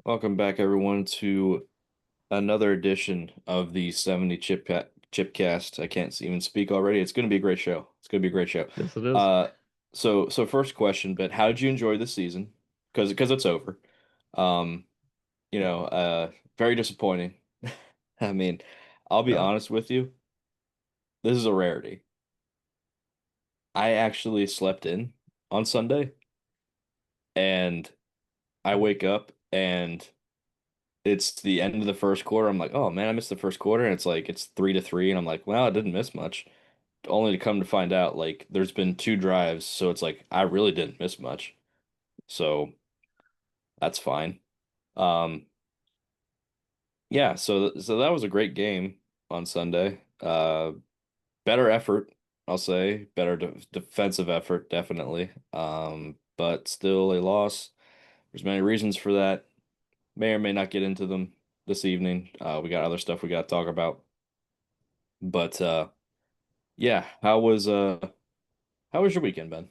Welcome back, everyone, to another edition of the 70 Chipcast. I can't even speak already. It's going to be a great show. It's going to be a great show. Yes, it is. Uh, so first question, but how did you enjoy the season? Because it's over. Um, very disappointing. I mean, I'll be Yeah. honest with you. This is a rarity. I actually slept in on Sunday, and I wake up and it's the end of the first quarter. I'm like, oh man, I missed the first quarter, and it's 3-3, and I'm like, well, I didn't miss much. Only to come to find out, like, there's been two drives, so it's like I really didn't miss much. So that's fine. Um, yeah, so that was a great game on Sunday. Better effort, I'll say, better defensive effort, definitely. But still a loss. There's many reasons for that. May or may not get into them this evening. We got other stuff we got to talk about. But yeah, how was your weekend, Ben?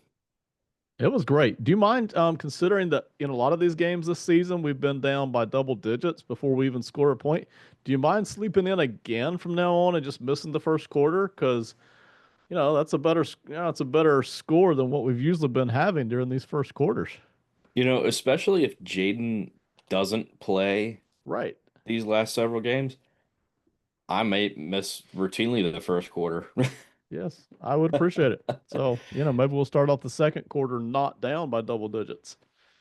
It was great. Do you mind considering that in a lot of these games this season, we've been down by double digits before we even score a point? Do you mind sleeping in again from now on and just missing the first quarter? Because, that's it's a better score than what we've usually been having during these first quarters. Especially if Jaden doesn't play Right. these last several games, I may miss routinely the first quarter. Yes, I would appreciate it. So, maybe we'll start off the second quarter not down by double digits.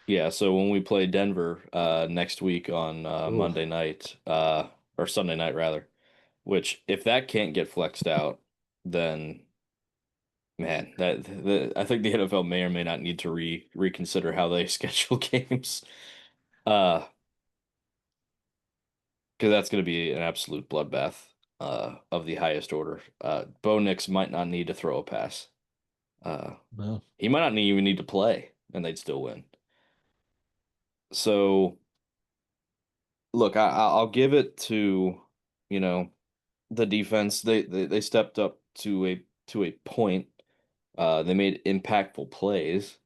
Yeah, so when we play Denver next week on Ooh. Monday night, or Sunday night rather, which if that can't get flexed out, then man, I think the NFL may or may not need to reconsider how they schedule games. Uh, because that's going to be an absolute bloodbath of the highest order. Bo Nix might not need to throw a pass. No. He might not even need to play, and they'd still win. So, look, I'll give it to, you know, the defense. They stepped up to a point. They made impactful plays.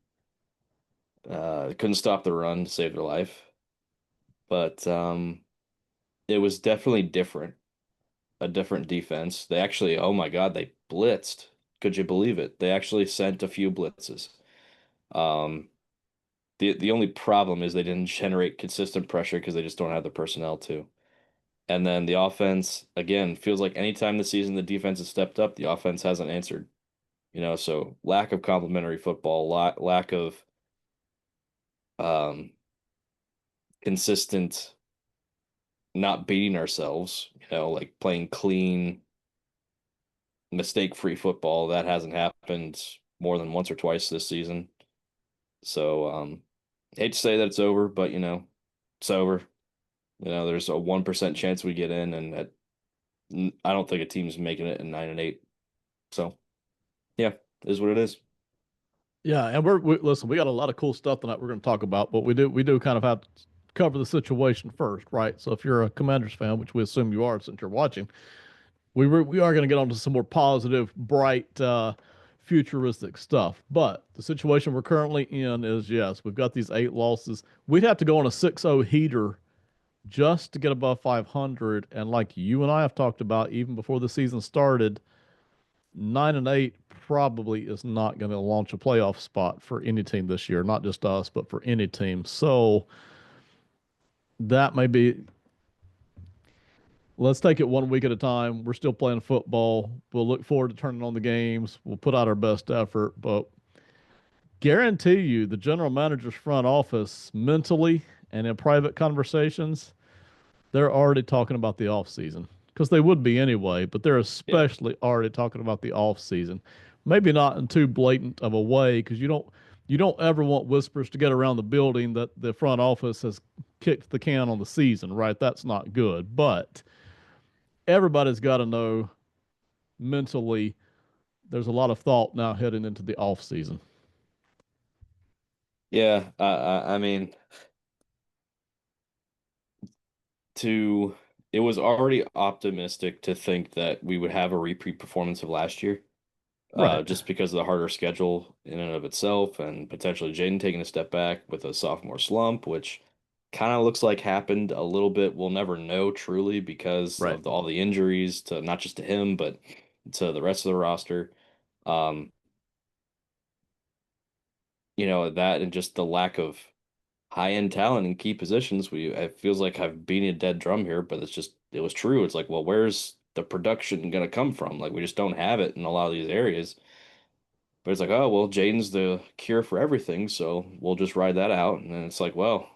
Couldn't stop the run to save their life, but it was definitely different. A different defense. They actually, oh my God, they blitzed. Could you believe it? They actually sent a few blitzes. Um, the only problem is they didn't generate consistent pressure because they just don't have the personnel to. And then the offense, again, feels like anytime this season the defense has stepped up, the offense hasn't answered. So lack of complementary football, lack of um, consistent not beating ourselves, like playing clean, mistake-free football. That hasn't happened more than once or twice this season. So, hate to say that it's over, but it's over. There's a 1% chance we get in, and I don't think a team's making it in 9-8. So, yeah, it is what it is. Yeah, and listen, we got a lot of cool stuff tonight we're going to talk about, but we do kind of have to cover the situation first, right? So if you're a Commanders fan, which we assume you are since you're watching, we are going to get on to some more positive, bright, futuristic stuff. But the situation we're currently in is yes, we've got these 8 losses. We'd have to go on a 6-0 heater just to get above 500, and like you and I have talked about even before the season started, 9-8 probably is not going to launch a playoff spot for any team this year, not just us, but for any team. So that may be, let's take it one week at a time. We're still playing football. We'll look forward to turning on the games. We'll put out our best effort, but guarantee you the general manager's front office mentally and in private conversations, they're already talking about the off season because they would be anyway, but they're Yeah. especially already talking about the off season. Maybe not in too blatant of a way because you don't ever want whispers to get around the building that the front office has kicked the can on the season, right? That's not good. But everybody's got to know mentally there's a lot of thought now heading into the off season. Yeah, I mean, to it was already optimistic to think that we would have a repeat performance of last year, Right. just because of the harder schedule in and of itself, and potentially Jaden taking a step back with a sophomore slump, which kind of looks like happened a little bit. We'll never know truly because Right. of all the injuries to not just to him, but to the rest of the roster. Um, that and just the lack of high-end talent in key positions. It feels like I've beaten a dead drum here, but it was true. It's like, well, where's the production going to come from? Like we just don't have it in a lot of these areas. But it's like, oh, well, Jaden's the cure for everything, so we'll just ride that out. And then it's like, well,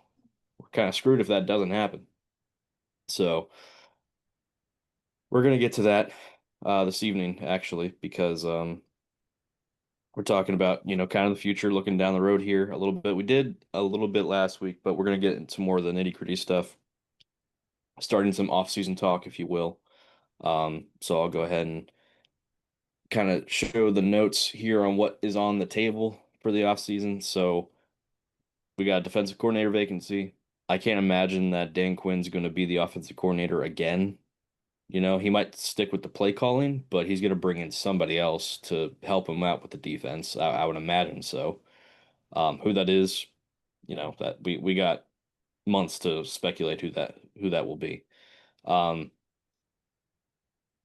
we're kind of screwed if that doesn't happen. So we're gonna get to that this evening, actually, because we're talking about, kind of the future, looking down the road here a little bit. We did a little bit last week, but we're gonna get into more of the nitty-gritty stuff, starting some off-season talk, if you will. So I'll go ahead and kind of show the notes here on what is on the table for the off-season. So we got a defensive coordinator vacancy. I can't imagine that Dan Quinn's going to be the offensive coordinator again. He might stick with the play calling, but he's going to bring in somebody else to help him out with the defense. I would imagine so. Who that is, that we got months to speculate who that will be. Um,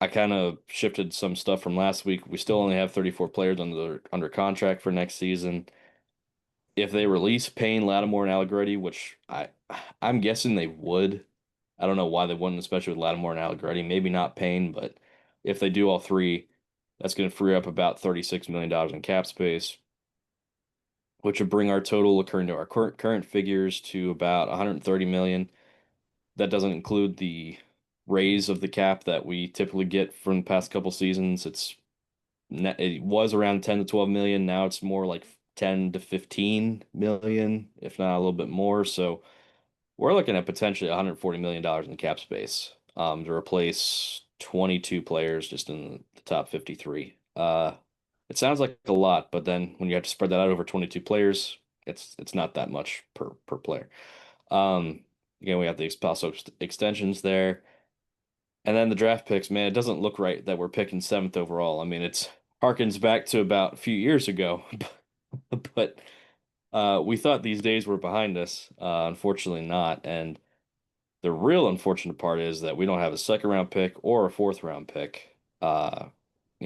I kind of shifted some stuff from last week. We still only have 34 players under contract for next season. If they release Payne, Lattimore, and Allegretti, which I'm guessing they would. I don't know why they wouldn't, especially with Lattimore and Allegretti. Maybe not Payne, but if they do all three, that's going to free up about $36 million in cap space, which would bring our total according to our current figures to about 130 million. That doesn't include the raise of the cap that we typically get from the past couple seasons. It was around 10 to 12 million. Now it's more like 10 to 15 million, if not a little bit more. So we're looking at potentially $140 million in cap space to replace 22 players just in the top 53. It sounds like a lot, but then when you have to spread that out over 22 players, it's not that much per player. Um, Again, we have the also extensions there. And then the draft picks, man, it doesn't look right that we're picking seventh overall. I mean, it's harkens back to about a few years ago, but we thought these days were behind us. Unfortunately, not. And the real unfortunate part is that we don't have a second round pick or a fourth round pick. We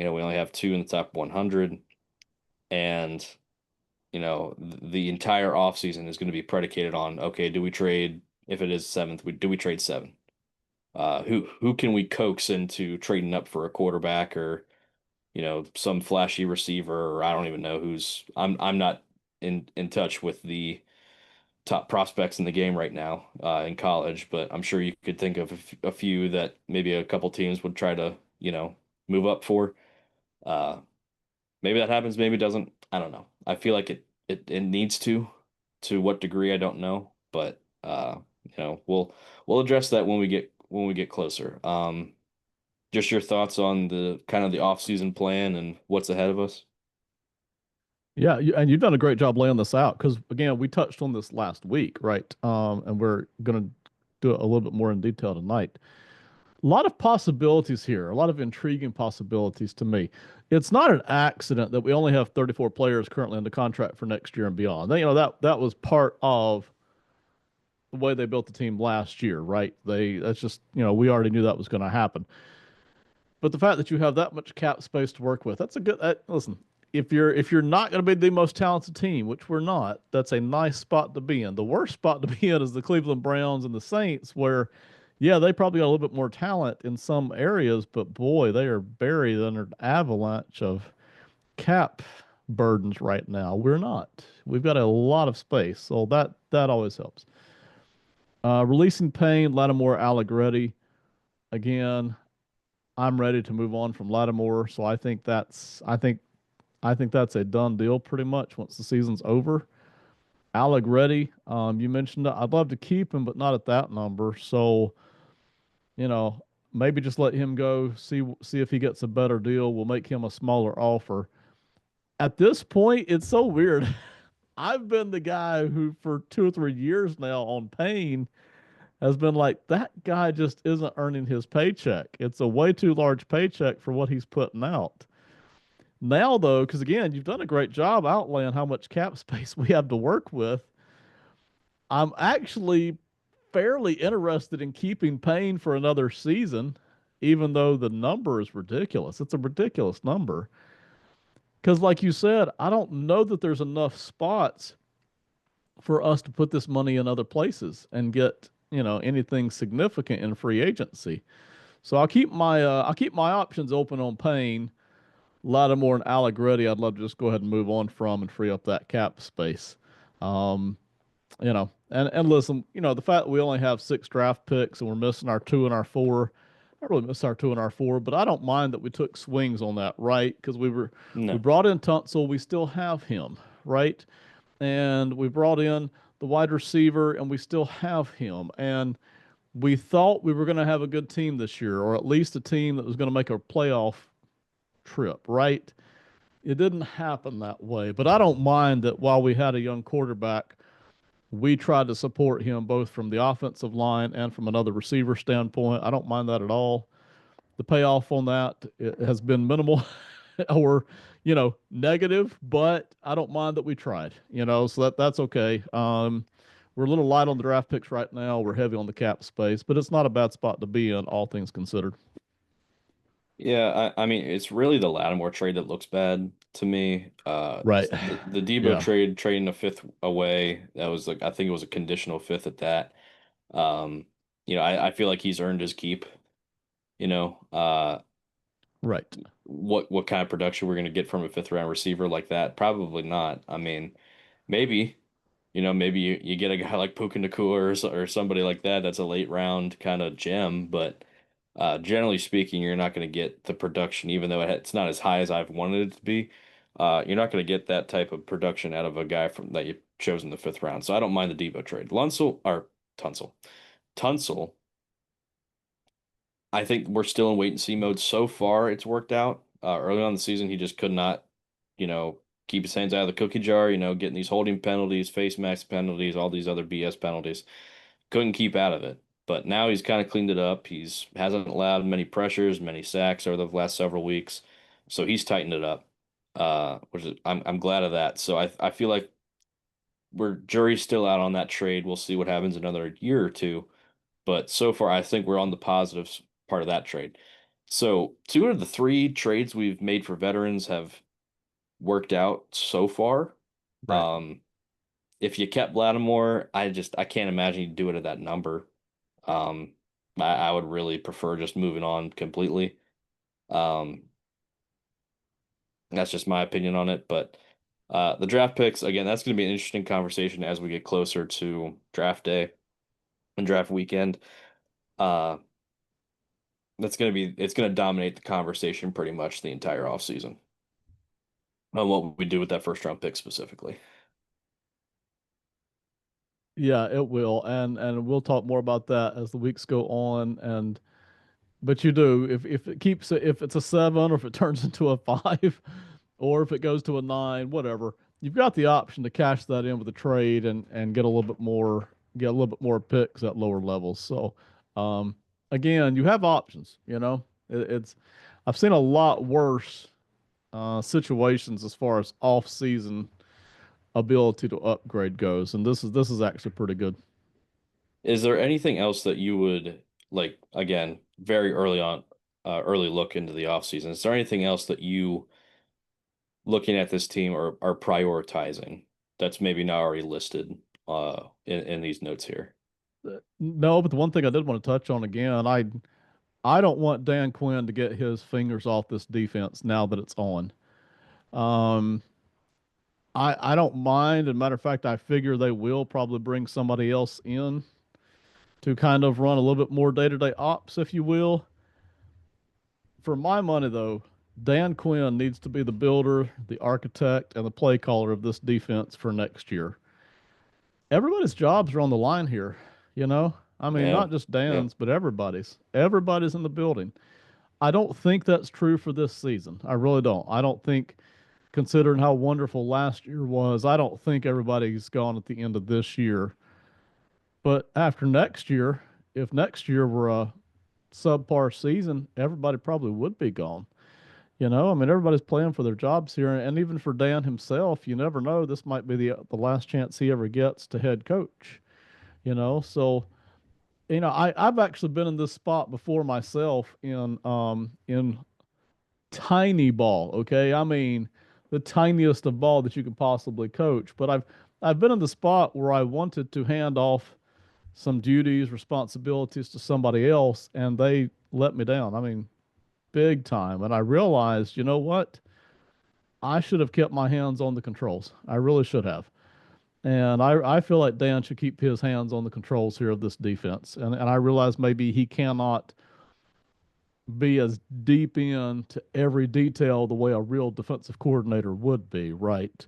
only have two in the top 100, and the entire offseason is going to be predicated on, okay, do we trade if it is seventh? Do we trade seven? Who can we coax into trading up for a quarterback or some flashy receiver, or I don't even know who's I'm not in touch with the top prospects in the game right now in college, but I'm sure you could think of a few that maybe a couple teams would try to, move up for. Uh, Maybe that happens, maybe it doesn't. I don't know. I feel like it needs to. To what degree, I don't know, but we'll address that when we get closer. Just your thoughts on the kind of the off-season plan and what's ahead of us. Yeah, and you've done a great job laying this out because again, we touched on this last week, right? And we're gonna do it a little bit more in detail tonight. A lot of possibilities here, a lot of intriguing possibilities to me. It's not an accident that we only have 34 players currently under contract for next year and beyond. That was part of the way they built the team last year, right? That's just, we already knew that was going to happen. But the fact that you have that much cap space to work with, that's a good. Listen, if you're not going to be the most talented team, which we're not, that's a nice spot to be in. The worst spot to be in is the Cleveland Browns and the Saints, where, yeah, they probably got a little bit more talent in some areas, but boy, they are buried under an avalanche of cap burdens right now. We're not. We've got a lot of space, so that always helps. Releasing Payne, Lattimore, Allegretti. Again, I'm ready to move on from Lattimore, so I think that's a done deal pretty much once the season's over. Allegretti, you mentioned it. I'd love to keep him, but not at that number. So, you know, maybe just let him go, see if he gets a better deal. We'll make him a smaller offer. At this point, it's so weird. I've been the guy who for 2 or 3 years now on Payne has been like, that guy just isn't earning his paycheck. It's a way too large paycheck for what he's putting out. Now, though, because again, you've done a great job outlaying how much cap space we have to work with. I'm actually fairly interested in keeping Payne for another season, even though the number is ridiculous. It's a ridiculous number. Because, like you said, I don't know that there's enough spots for us to put this money in other places and get, anything significant in free agency. So I'll keep my options open on Payne. Lattimore and Allegretti, I'd love to just go ahead and move on from and free up that cap space. Um, and listen, the fact that we only have 6 draft picks and we're missing our two and our four, I really miss our two and our four, but I don't mind that we took swings on that, right? Because we No. brought in Tunsil, we still have him, right? And we brought in the wide receiver, and we still have him. And we thought we were going to have a good team this year, or at least a team that was going to make a playoff trip, right? It didn't happen that way, but I don't mind that while we had a young quarterback, we tried to support him both from the offensive line and from another receiver standpoint. I don't mind that at all. The payoff on that it has been minimal or negative, but I don't mind that we tried. So that's okay. We're a little light on the draft picks right now. We're heavy on the cap space, but it's not a bad spot to be in, all things considered. Yeah, I mean, it's really the Lattimore trade that looks bad to me. Right. The Debo Yeah. trade, trading a fifth away, that was like I think it was a conditional fifth at that. Um, I feel like he's earned his keep. You know, uh, Right. what kind of production we're going to get from a fifth round receiver like that? Probably not. I mean, maybe, maybe you get a guy like Puka Nacua or somebody like that that's a late round kind of gem, but generally speaking, you're not going to get the production, even though it's not as high as I've wanted it to be. You're not going to get that type of production out of a guy from that you chose in the fifth round. So I don't mind the Debo trade. Lunsell or Tunsil. Tunsil, I think we're still in wait and see mode. So far, it's worked out. Early on in the season, he just could not, keep his hands out of the cookie jar, getting these holding penalties, face mask penalties, all these other BS penalties. Couldn't keep out of it. But now he's kind of cleaned it up. He's hasn't allowed many pressures, many sacks over the last several weeks. So he's tightened it up. Which is I'm glad of that. So I feel like we're jury's still out on that trade. We'll see what happens another year or two. But so far, I think we're on the positive part of that trade. So two of the three trades we've made for veterans have worked out so far. Right. Um, if you kept Lattimore, I can't imagine you'd do it at that number. Um, I would really prefer just moving on completely. Um, that's just my opinion on it. But the draft picks, again, that's going to be an interesting conversation as we get closer to draft day and draft weekend. Uh, it's going to dominate the conversation pretty much the entire offseason on what we do with that first round pick specifically. Yeah, it will. And we'll talk more about that as the weeks go on. And but you do, if it keeps if it's a seven or if it turns into a five or if it goes to a nine, whatever, you've got the option to cash that in with a trade and get a little bit more picks at lower levels. So um again, you have options, it's I've seen a lot worse situations as far as off season ability to upgrade goes, and this is actually pretty good. Is there anything else that you would like, again, very early on, early look into the offseason? Is there anything else that you looking at this team are prioritizing that's maybe not already listed in these notes here? No, but the one thing I did want to touch on again, I don't want Dan Quinn to get his fingers off this defense now that it's on. Um, I don't mind. As a matter of fact, I figure they will probably bring somebody else in to kind of run a little bit more day-to-day ops, if you will. For my money, though, Dan Quinn needs to be the builder, the architect, and the play caller of this defense for next year. Everybody's jobs are on the line here, you know? I mean, Yeah. not just Yeah. Dan's, but everybody's. Everybody's in the building. I don't think that's true for this season. I really don't. I don't think, considering how wonderful last year was, I don't think everybody's gone at the end of this year. But after next year, if next year were a subpar season, everybody probably would be gone. I mean, everybody's playing for their jobs here, and even for Dan himself, you never know. This might be the last chance he ever gets to head coach. So I've actually been in this spot before myself in tiny ball, okay? I mean, the tiniest of ball that you could possibly coach. But I've been in the spot where I wanted to hand off some duties, responsibilities to somebody else, and they let me down. I mean, big time. And I realized, you know what? I should have kept my hands on the controls. I really should have. And I feel like Dan should keep his hands on the controls here of this defense. And I realize maybe he cannot be as deep into every detail the way a real defensive coordinator would be, right?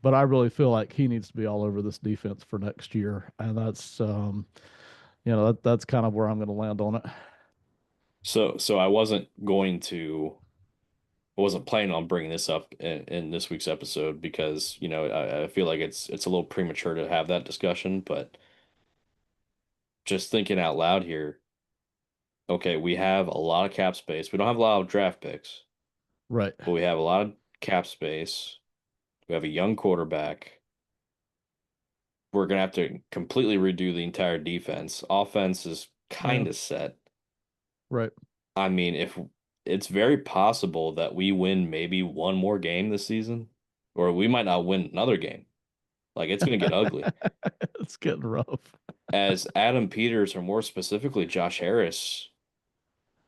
But I really feel like he needs to be all over this defense for next year, and that's kind of where I'm going to land on it. So I wasn't planning on bringing this up in this week's episode because, I feel like it's a little premature to have that discussion, but just thinking out loud here, okay, we have a lot of cap space. We don't have a lot of draft picks, Right. but we have a lot of cap space. We have a young quarterback. We're gonna have to completely redo the entire defense. Offense is Yeah. kind of set. Right. I mean, if it's very possible that we win maybe one more game this season, or we might not win another game. Like it's gonna get ugly. It's getting rough. As Adam Peters, or more specifically Josh Harris,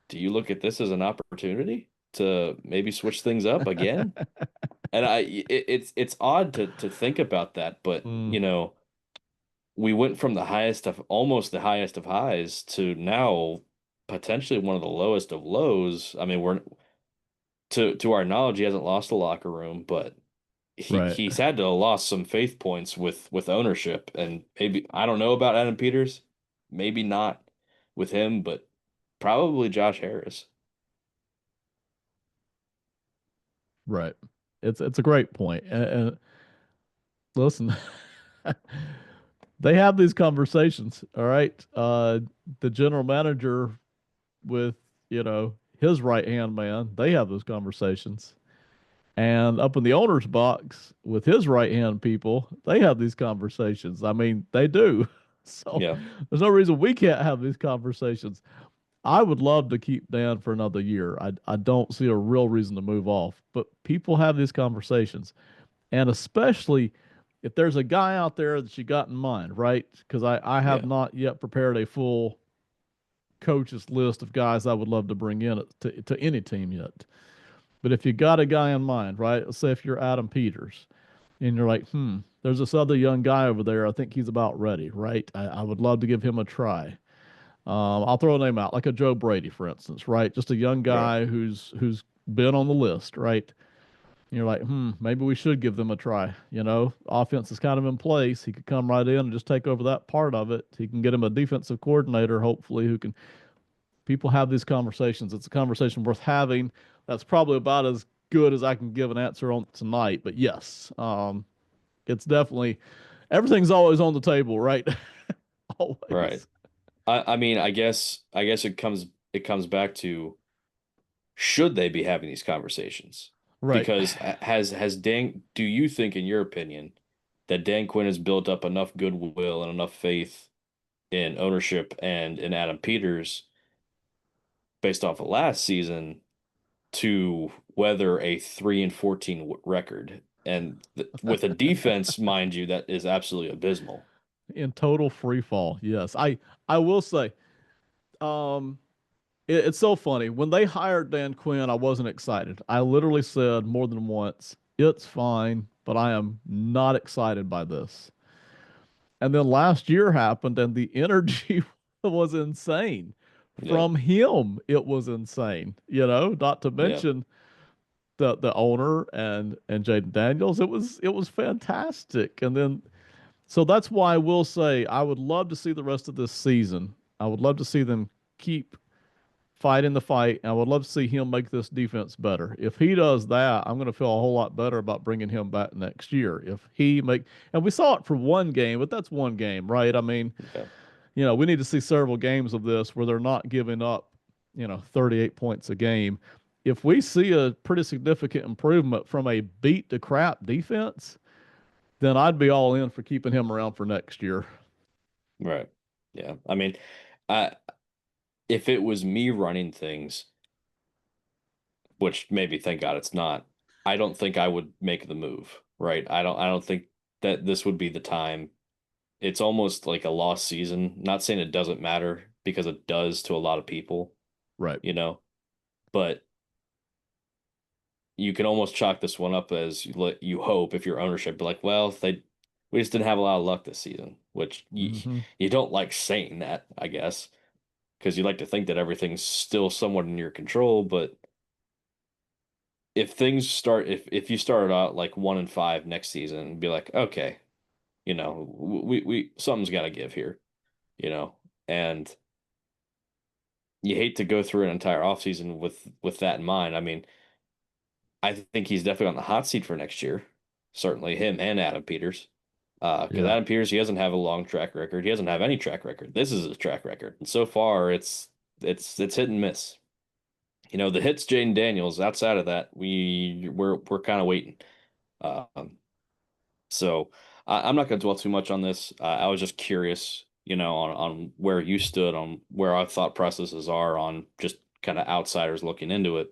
do you look at this as an opportunity to maybe switch things up again? And it's odd to think about that, but Mm, we went from the highest of almost the highest of highs to now potentially one of the lowest of lows. I mean, we're to our knowledge, he hasn't lost the locker room, but right. he's had to lost some faith points with ownership, and maybe I don't know about Adam Peters, maybe not with him, but probably Josh Harris. Right. It's a great point. And listen, they have these conversations, all right? The general manager with, his right hand man, they have those conversations. And up in the owner's box with his right hand people, they have these conversations. I mean, they do. So Yeah, there's no reason we can't have these conversations. I would love to keep Dan for another year. I don't see a real reason to move off, but people have these conversations. And especially if there's a guy out there that you got in mind, right? Because I have yeah, not yet prepared a full coaches list of guys I would love to bring in to any team yet. But if you got a guy in mind, right? Let's say if you're Adam Peters and you're like, there's this other young guy over there. I think he's about ready, right? I would love to give him a try. I'll throw a name out, like a Joe Brady, for instance, right? Just a young right, guy who's been on the list, right? And you're like, maybe we should give them a try. Offense is kind of in place. He could come right in and just take over that part of it. He can get him a defensive coordinator, hopefully, who can. People have these conversations. It's a conversation worth having. That's probably about as good as I can give an answer on tonight. But yes, it's definitely everything's always on the table, right? right. Always. I mean, I guess it comes back to should they be having these conversations? Right. Because has Dan, do you think, in your opinion, that Dan Quinn has built up enough goodwill and enough faith in ownership and in Adam Peters based off of last season to weather a 3-14 record? And with a defense, mind you, that is absolutely abysmal. In total free fall. Yes. I will say, um, it's so funny. When they hired Dan Quinn, I wasn't excited. I literally said more than once, it's fine, but I am not excited by this. And then last year happened and the energy was insane. Yeah, From him, it was insane. Not to yeah, mention the owner and Jaden Daniels. It was fantastic. And then so that's why I will say I would love to see the rest of this season. I would love to see them keep fighting the fight. And I would love to see him make this defense better. If he does that, I'm going to feel a whole lot better about bringing him back next year. If he make, and we saw it for one game, but that's one game, right? I mean, yeah, we need to see several games of this where they're not giving up, 38 points a game. If we see a pretty significant improvement from a beat to crap defense, then I'd be all in for keeping him around for next year. right. Yeah. I mean, I if it was me running things, which maybe thank God it's not, I don't think I would make the move, right? I don't think that this would be the time. It's almost like a lost season. Not saying it doesn't matter because it does to a lot of people, Right. you know, but you can almost chalk this one up as you hope if your ownership be like, well, they we just didn't have a lot of luck this season, which Hmm. you don't like saying that, I guess, because you like to think that everything's still somewhat in your control, but if you started out like 1-5 next season and be like, okay, we something's got to give here, you know, and you hate to go through an entire offseason with that in mind. I mean, I think he's definitely on the hot seat for next year. Certainly him and Adam Peters. Because Yeah. Adam Peters, he doesn't have a long track record. He doesn't have any track record. This is his track record. And so far it's hit and miss. The hits Jaden Daniels, outside of that, we're kind of waiting. Um, so I'm not going to dwell too much on this. I was just curious, on where you stood on where our thought processes are on just kind of outsiders looking into it.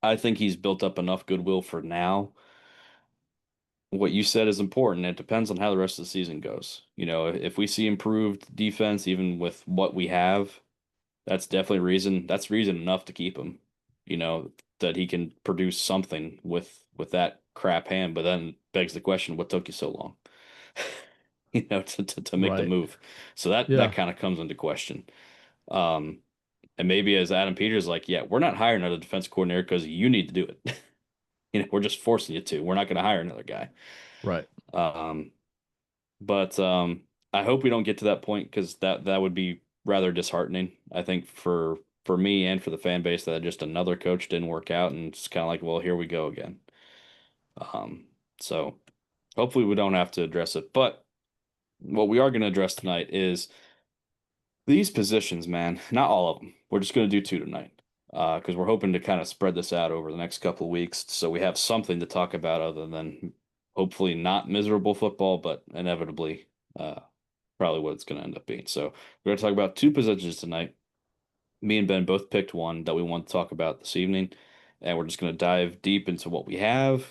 I think he's built up enough goodwill for now. What you said is important. It depends on how the rest of the season goes. If we see improved defense, even with what we have, that's definitely reason. That's reason enough to keep him. That he can produce something with that crap hand. But then begs the question, what took you so long? To make the Right. move. So that Yeah. kind of comes into question. Um, and maybe as Adam Peters like, yeah, we're not hiring another defense coordinator because you need to do it. We're just forcing you to. We're not going to hire another guy. Right. Um, but I hope we don't get to that point because that would be rather disheartening. I think for me and for the fan base that just another coach didn't work out and it's kind of like, well, here we go again. Um, so hopefully we don't have to address it. But what we are going to address tonight is these positions, man. Not all of them. We're just going to do two tonight. Because we're hoping to kind of spread this out over the next couple of weeks so we have something to talk about other than hopefully not miserable football, but inevitably uh, probably what it's going to end up being. So we're going to talk about two positions tonight. Me and Ben both picked one that we want to talk about this evening, and we're just going to dive deep into what we have,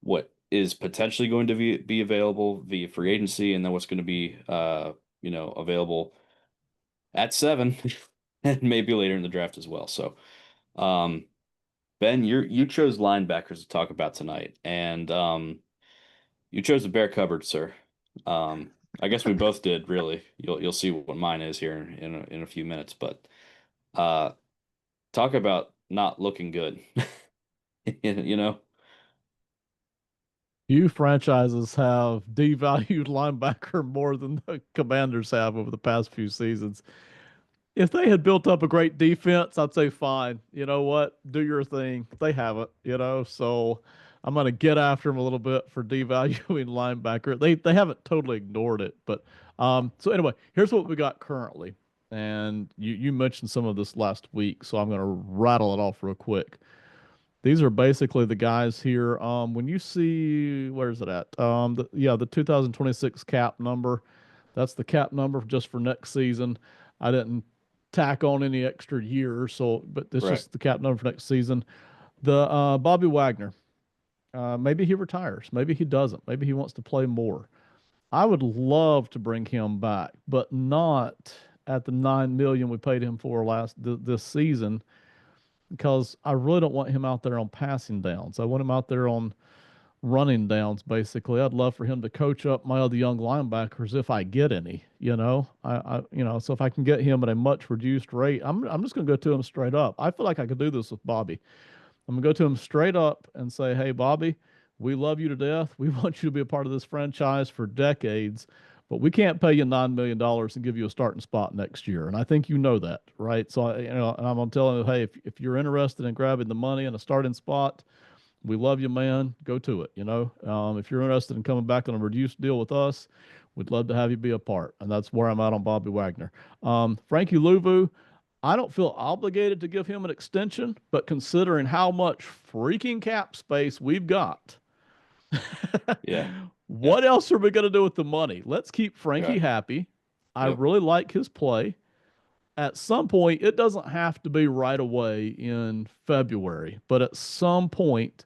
what is potentially going to be available via free agency, and then what's going to be available at 7 and maybe later in the draft as well. So, um, Ben, you chose linebackers to talk about tonight, and you chose the bare cupboard, sir. I guess we both did, really. You'll see what mine is here in a few minutes, but uh, talk about not looking good. You know? Few franchises have devalued linebacker more than the Commanders have over the past few seasons. If they had built up a great defense, I'd say fine. You know what? Do your thing. They haven't. So I'm gonna get after them a little bit for devaluing linebacker. They haven't totally ignored it, but so anyway, here's what we got currently. And you mentioned some of this last week, so I'm gonna rattle it off real quick. These are basically the guys here. When you see, where is it at? The 2026 cap number. That's the cap number just for next season. I didn't tack on any extra years, so but it's Right. just the cap number for next season. The Bobby Wagner. Maybe he retires. Maybe he doesn't. Maybe he wants to play more. I would love to bring him back, but not at the 9 million we paid him for this season because I really don't want him out there on passing downs. I want him out there on running downs, basically. I'd love for him to coach up my other young linebackers if I get any, so if I can get him at a much reduced rate, I'm just going to go to him straight up. I feel like I could do this with Bobby. I'm gonna go to him straight up and say, "Hey, Bobby, we love you to death. We want you to be a part of this franchise for decades, but we can't pay you $9 million and give you a starting spot next year." And I think you know that, right? So, and I'm gonna tell him, "Hey, if you're interested in grabbing the money and a starting spot, we love you, man. Go to it. If you're interested in coming back on a reduced deal with us, we'd love to have you be a part." And that's where I'm at on Bobby Wagner. Frankie Louvu, I don't feel obligated to give him an extension, but considering how much freaking cap space we've got, Yeah. Yeah. what else are we going to do with the money? Let's keep Frankie Right. happy. I Yep. really like his play. At some point, it doesn't have to be right away in February, but at some point,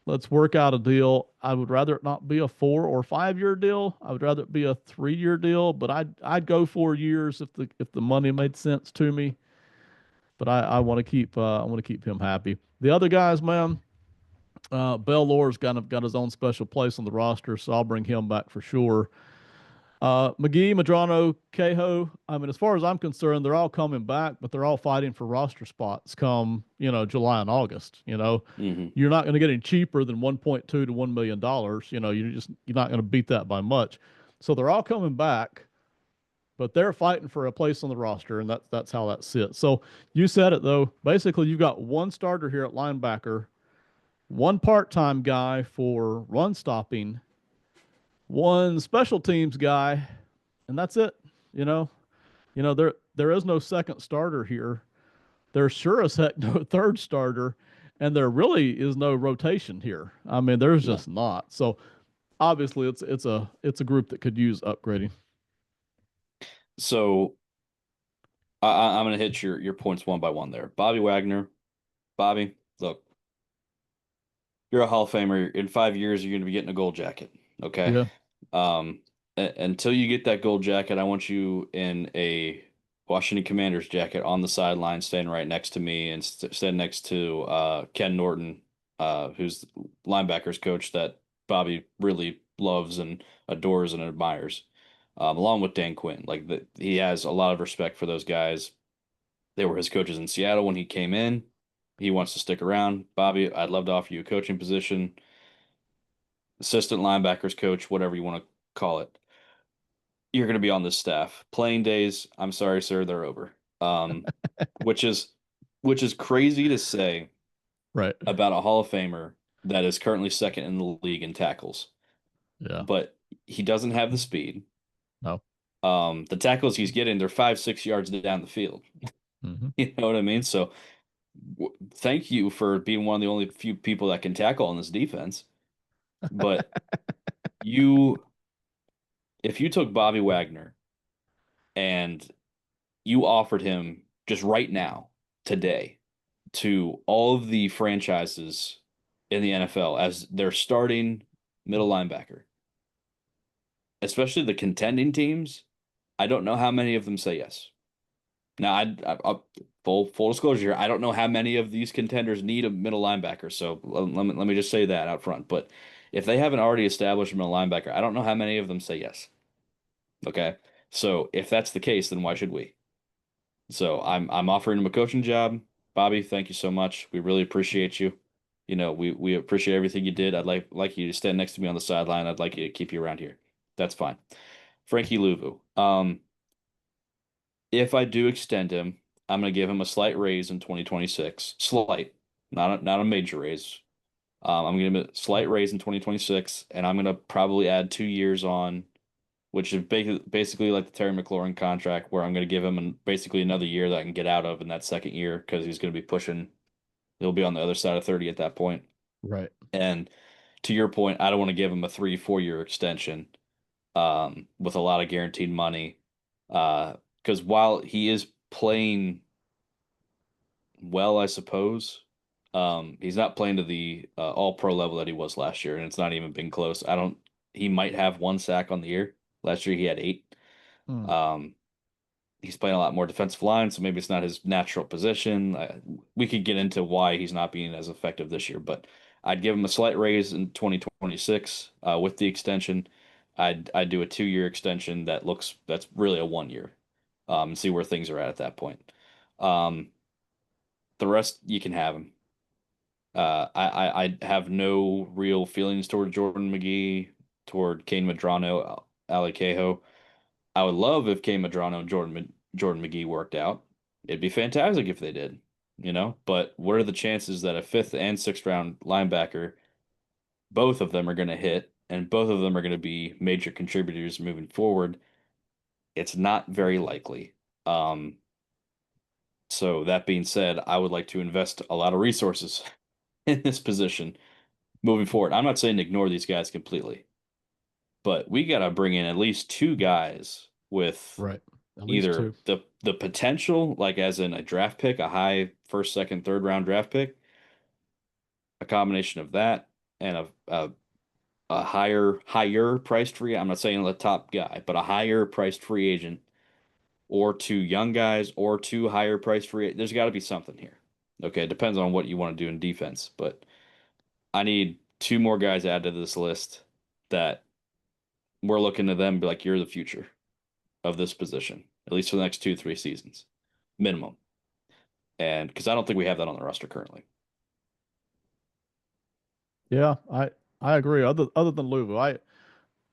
let's work out a deal. I would rather it not be a 4 or 5 year deal. I would rather it be a 3 year deal, but I'd go 4 years if the money made sense to me. But I want to keep him happy. The other guys, man, Bell Lore's kind of got his own special place on the roster, so I'll bring him back for sure. McGee, Madrano, Cahoe. I mean, as far as I'm concerned, they're all coming back, but they're all fighting for roster spots come, July and August. Hmm. You're not going to get any cheaper than 1.2 to $1 million. You're not going to beat that by much. So they're all coming back, but they're fighting for a place on the roster, and that's how that sits. So you said it though. Basically, you've got one starter here at linebacker, one part-time guy for run stopping, one special teams guy, and that's it. You know, there is no second starter here. There's sure as heck no third starter, and there really is no rotation here. I mean, there's No. just not. So obviously, it's a group that could use upgrading. So I'm gonna hit your points one by one there. Bobby Wagner, Bobby, look, you're a Hall of Famer. In 5 years, you're gonna be getting a gold jacket. Okay. Yeah, Um, until you get that gold jacket, I want you in a Washington Commanders jacket on the sideline, standing right next to me and standing next to Ken Norton, who's the linebackers coach that Bobby really loves and adores and admires, along with Dan Quinn. He has a lot of respect for those guys. They were his coaches in Seattle when he came in. He wants to stick around. Bobby, I'd love to offer you a coaching position, assistant linebackers coach, whatever you want to call it. You're going to be on this staff. Playing days, I'm sorry, sir, they're over. Um, which is which is crazy to say right. about a Hall of Famer that is currently second in the league in tackles, Yeah. but he doesn't have the speed. No. The tackles he's getting, they're 5, 6 yards down the field. Hmm. You know what I mean? So thank you for being one of the only few people that can tackle on this defense. But you, if you took Bobby Wagner and you offered him just right now, today, to all of the franchises in the NFL as their starting middle linebacker, especially the contending teams, I don't know how many of them say yes. Now, full disclosure here, I don't know how many of these contenders need a middle linebacker. So let me just say that out front. But if they haven't already established a middle linebacker, I don't know how many of them say yes. Okay. So if that's the case, then why should we? So I'm offering him a coaching job. Bobby, thank you so much. We really appreciate you. We appreciate everything you did. I'd like you to stand next to me on the sideline. I'd like you to keep you around here. That's fine. Frankie Louvu. If I do extend him, I'm going to give him a slight raise in 2026. Slight, not a major raise. I'm going to give him a slight raise in 2026, and I'm going to probably add 2 years on, which is basically like the Terry McLaurin contract, where I'm going to give him basically another year that I can get out of in that second year because he's going to be pushing. He'll be on the other side of 30 at that point. Right. And to your point, I don't want to give him a 3, 4 year extension with a lot of guaranteed money. Because while he is playing well, I suppose, he's not playing to the all pro level that he was last year, and it's not even been close. I don't, he might have one sack on the year. Last year he had 8. Hmm. Um, he's playing a lot more defensive line, so maybe it's not his natural position. We could get into why he's not being as effective this year, but I'd give him a slight raise in 2026 with the extension. I'd do a 2 year extension that's really a 1 year, and see where things are at that point. Um, the rest you can have him. I have no real feelings toward Jordan McGee, toward Kane Madrano, Ali Cahoe. I would love if Kane Madrano and Jordan McGee worked out. It'd be fantastic if they did, But what are the chances that a fifth and sixth round linebacker, both of them are going to hit, and both of them are going to be major contributors moving forward? It's not very likely. Um, so that being said, I would like to invest a lot of resources in this position moving forward. I'm not saying ignore these guys completely, but we got to bring in at least 2 guys with Right. At least either two. the potential, like as in a draft pick, a high first, second, third round draft pick, a combination of that and a higher priced free. I'm not saying the top guy, but a higher priced free agent, or two young guys, or two higher priced free. There's got to be something here. Okay, it depends on what you want to do in defense, but I need two more guys added to this list that we're looking to them be like, you're the future of this position, at least for the next 2, 3 seasons, minimum. And because I don't think we have that on the roster currently. Yeah, I agree. Other than Luvu,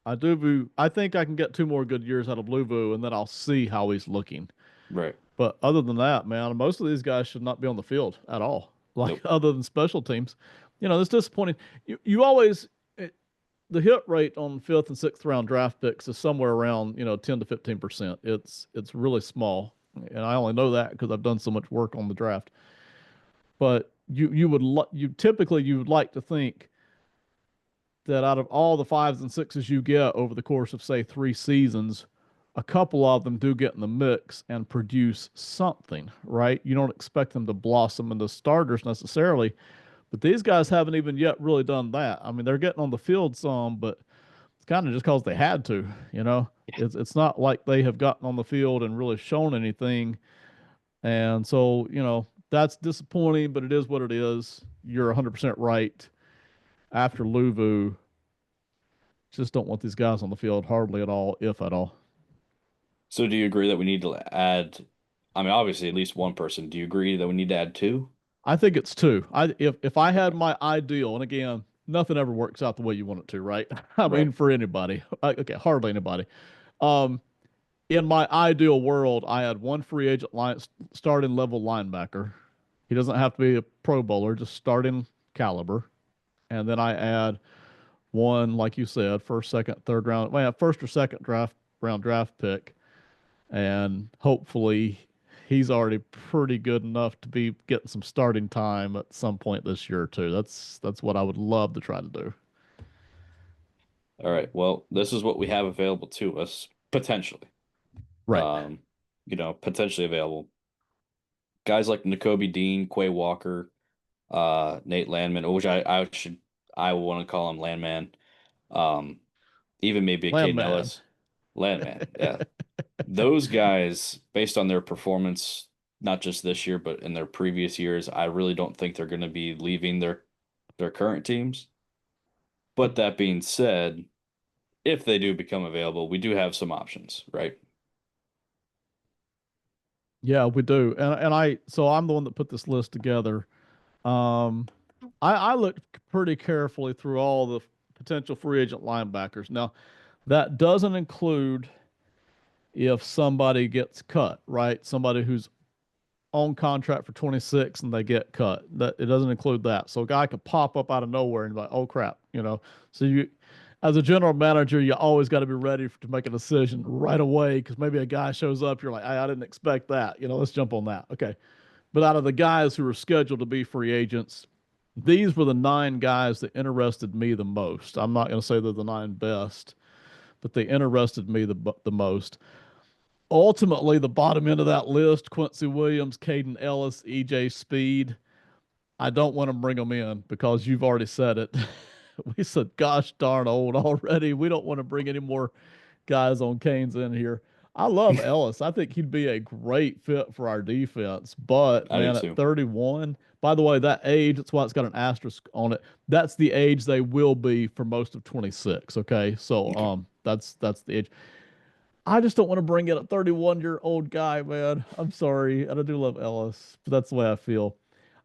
I do I think I can get two more good years out of Luvu, and then I'll see how he's looking. Right. But other than that, man, most of these guys should not be on the field at all. Like Nope. other than special teams, it's disappointing. You always the hit rate on fifth and sixth round draft picks is somewhere around 10 to 15%. It's really small, and I only know that because I've done so much work on the draft. But you typically you would like to think that out of all the fives and sixes you get over the course of say 3 seasons, a couple of them do get in the mix and produce something, right? You don't expect them to blossom into starters necessarily, but these guys haven't even yet really done that. I mean, they're getting on the field some, but it's kind of just because they had to, you know. It's not like they have gotten on the field and really shown anything, and so that's disappointing. But it is what it is. You're 100% right. After Luvu, just don't want these guys on the field hardly at all, if at all. So do you agree that we need to add, I mean, obviously at least one person. Do you agree that we need to add two? I think it's two. If I had my ideal, and again, nothing ever works out the way you want it to, right? I Right. mean, for anybody, okay, hardly anybody. Um, in my ideal world, I had one free agent starting level linebacker. He doesn't have to be a Pro Bowler, just starting caliber. And then I add one, like you said, first, second, third round, well, first or second round draft pick, and hopefully he's already pretty good enough to be getting some starting time at some point this year too. That's what I would love to try to do. All right. Well, this is what we have available to us potentially. Right. Um, potentially available. Guys like N'Kobe Dean, Quay Walker, Nate Landman, which I want to call him Landman. Um, even maybe a Caden Landman. Ellis. Landman, yeah. Those guys, based on their performance, not just this year, but in their previous years, I really don't think they're going to be leaving their current teams. But that being said, if they do become available, we do have some options, right? Yeah, we do. And I'm the one that put this list together. Um I looked pretty carefully through all the potential free agent linebackers. Now, that doesn't include if somebody gets cut, right? Somebody who's on contract for 26 and they get cut. That it doesn't include that. So a guy could pop up out of nowhere and be like, "Oh crap," you know. So you as a general manager, you always got to be ready to make a decision right away because maybe a guy shows up, you're like, I didn't expect that. Let's jump on that. Okay. But out of the guys who were scheduled to be free agents, these were the 9 guys that interested me the most. I'm not going to say they're the 9 best, but they interested me the most. Ultimately, the bottom end of that list, Quincy Williams, Caden Ellis, EJ Speed, I don't want to bring them in because you've already said it. We said, gosh darn old already. We don't want to bring any more guys on Canes in here. I love Ellis. I think he'd be a great fit for our defense. But I do man, at too. 31, by the way, that age, that's why it's got an asterisk on it. That's the age they will be for most of 26. Okay. So Okay. that's the age. I just don't want to bring in a 31-year-old guy, man. I'm sorry. And I do love Ellis, but that's the way I feel.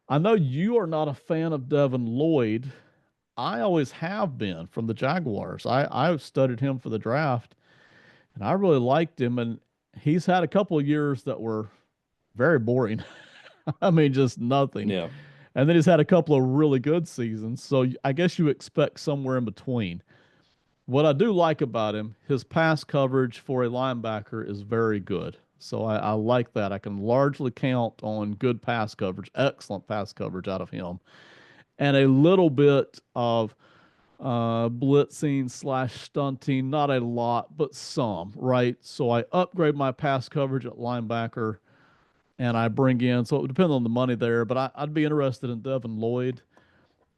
I know you are not a fan of Devin Lloyd. I always have been from the Jaguars. I've studied him for the draft, and I really liked him. And he's had a couple of years that were very boring. I mean, just nothing. Yeah. And then he's had a couple of really good seasons. So I guess you expect somewhere in between. What I do like about him, his pass coverage for a linebacker is very good. So I like that. I can largely count on good pass coverage, excellent pass coverage out of him, and a little bit of blitzing slash stunting, not a lot, but some, right? So I upgrade my pass coverage at linebacker and I bring in, so it would depend on the money there, but I'd be interested in Devin Lloyd.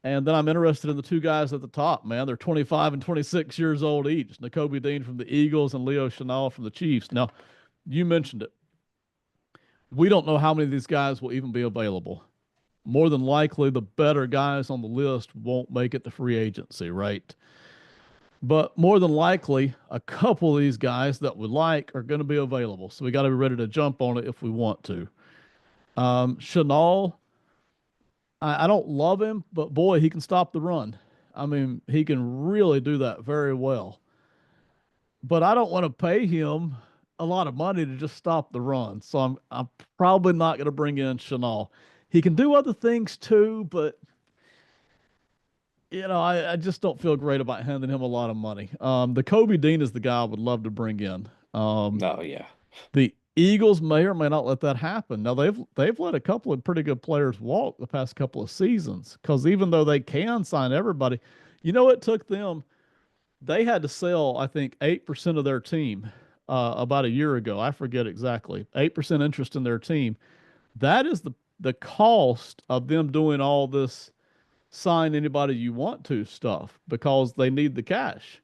And then I'm interested in the two guys at the top, man. They're 25 and 26 years old each. Nakobe Dean from the Eagles and Leo Chenal from the Chiefs. Now, you mentioned it. We don't know how many of these guys will even be available. More than likely, the better guys on the list won't make it to free agency, right? But more than likely, a couple of these guys that we like are going to be available. So we got to be ready to jump on it if we want to. Chenal, I don't love him, but boy, he can stop the run. I mean, he can really do that very well. But I don't want to pay him a lot of money to just stop the run. So I'm probably not going to bring in Chenal. He can do other things too, but I just don't feel great about handing him a lot of money. The Kobe Dean is the guy I would love to bring in. No, yeah. The Eagles may or may not let that happen. Now they've let a couple of pretty good players walk the past couple of seasons because even though they can sign everybody, it took them. They had to sell, I think, 8% of their team about a year ago. I forget exactly. 8% interest in their team. That is the cost of them doing all this sign anybody you want to stuff because they need the cash.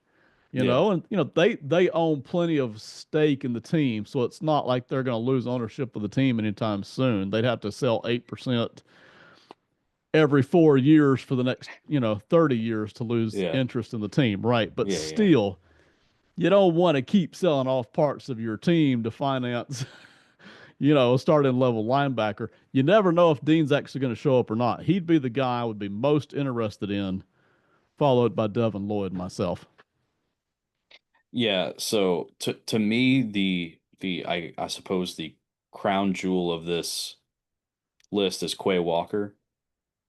Yeah. And they own plenty of stake in the team, so it's not like they're going to lose ownership of the team anytime soon. They'd have to sell 8% every 4 years for the next 30 years to lose Yeah. interest in the team, right? But Yeah, yeah. still, you don't want to keep selling off parts of your team to finance a starting level linebacker. You never know if Dean's actually going to show up or not. He'd be the guy I would be most interested in, followed by Devin Lloyd myself. Yeah, so to me I suppose the crown jewel of this list is Quay Walker.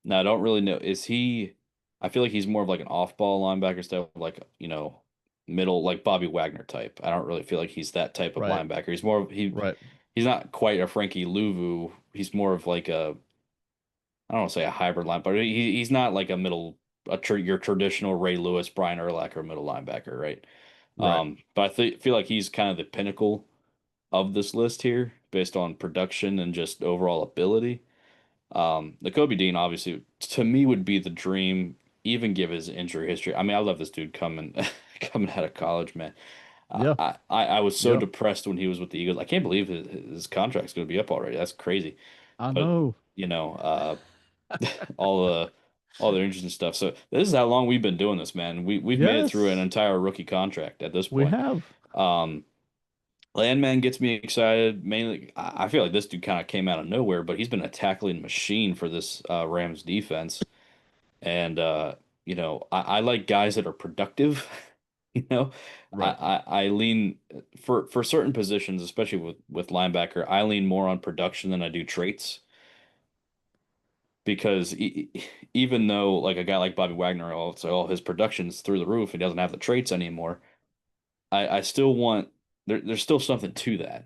Now I don't really know, is he, I feel like he's more of like an off-ball linebacker style, like, middle, like Bobby Wagner type. I don't really feel like he's that type of Right, linebacker. He's more of right, he's not quite a Frankie Louvu. He's more of like a, I don't want to say a hybrid linebacker. He's not like a middle, your traditional Ray Lewis, Brian Urlacher middle linebacker, right? right. But I feel like he's kind of the pinnacle of this list here based on production and just overall ability. The Kobe Dean obviously to me would be the dream, even give his injury history. I mean, I love this dude coming coming out of college, man. Yeah, I was so yeah. depressed when he was with the Eagles. I can't believe his contract's going to be up already. That's crazy. I But know. you know, all the all the interesting stuff. So this is how long we've been doing this, man. We've made it through an Yes, entire rookie contract at this we point. have. Um, Landman gets me excited. Mainly, I feel like this dude kind of came out of nowhere, but he's been a tackling machine for this Rams defense. And I like guys that are productive. You know, Right. I lean for certain positions, especially with linebacker. I lean more on production than I do traits because even though like a guy like Bobby Wagner, all his production's through the roof, he doesn't have the traits anymore. I still want there's still something to that,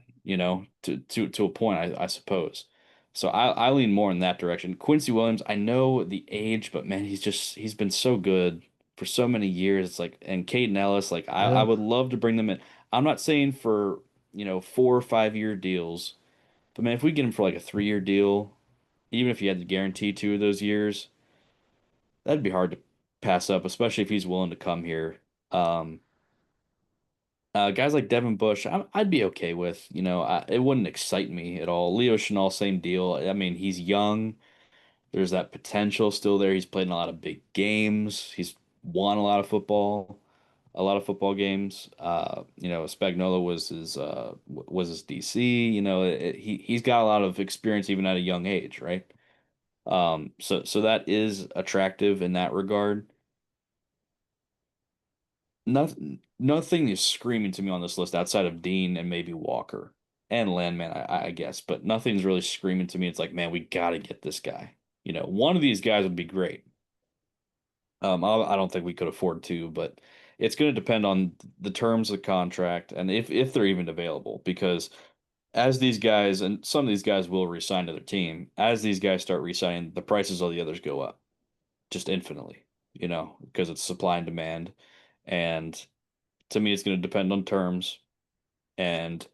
to a point, I suppose. So I lean more in that direction. Quincy Williams, I know the age, but man, he's been so good for so many years. It's like, and Caden Ellis, like I Yeah. would love to bring them in. I'm not saying for 4 or 5 year deals, but man, if we get him for like a 3 year deal, even if you had to guarantee 2 of those years, that'd be hard to pass up, especially if he's willing to come here. Um, Guys like Devin Bush, I'd be okay with. It wouldn't excite me at all. Leo Chenal, same deal. I mean, he's young. There's that potential still there. He's played in a lot of big games. He's won a lot of football games. Spagnuolo was his DC. He's got a lot of experience even at a young age, right? So that is attractive in that regard. Nothing is screaming to me on this list outside of Dean and maybe Walker and Landman, I guess, but nothing's really screaming to me. It's like, man, we got to get this guy. One of these guys would be great. I don't think we could afford two, but it's going to depend on the terms of the contract and if they're even available. Because as these guys and some of these guys will resign to their team, as these guys start resigning, the prices of the others go up just infinitely. because it's supply and demand. And to me, it's going to depend on terms. And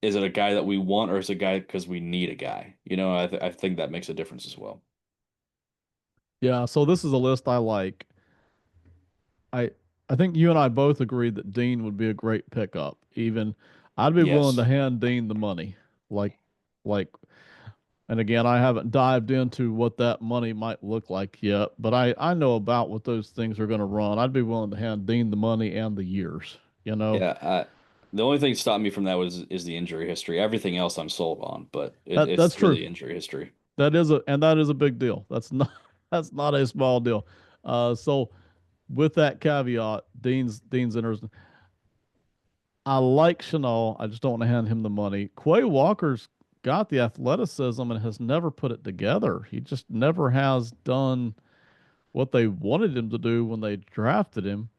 is it a guy that we want, or is it a guy because we need a guy? I think that makes a difference as well. Yeah, so this is a list I like. I I think you and I both agree that Dean would be a great pickup. Even I'd be willing to Yes. hand Dean the money. Like like and again, I haven't dived into what that money might look like yet, but I know about what those things are going to run. I'd be willing to hand Dean the money and the years, you know. Yeah. The only thing that stopped me from that is the injury history. Everything else I'm sold on, but That's it's true. really injury history. That is a big deal. That's not that's not a small deal. So with that caveat, Dean's interesting. I like Chanel. I just don't want to hand him the money. Quay Walker's got the athleticism and has never put it together. He just never has done what they wanted him to do when they drafted him.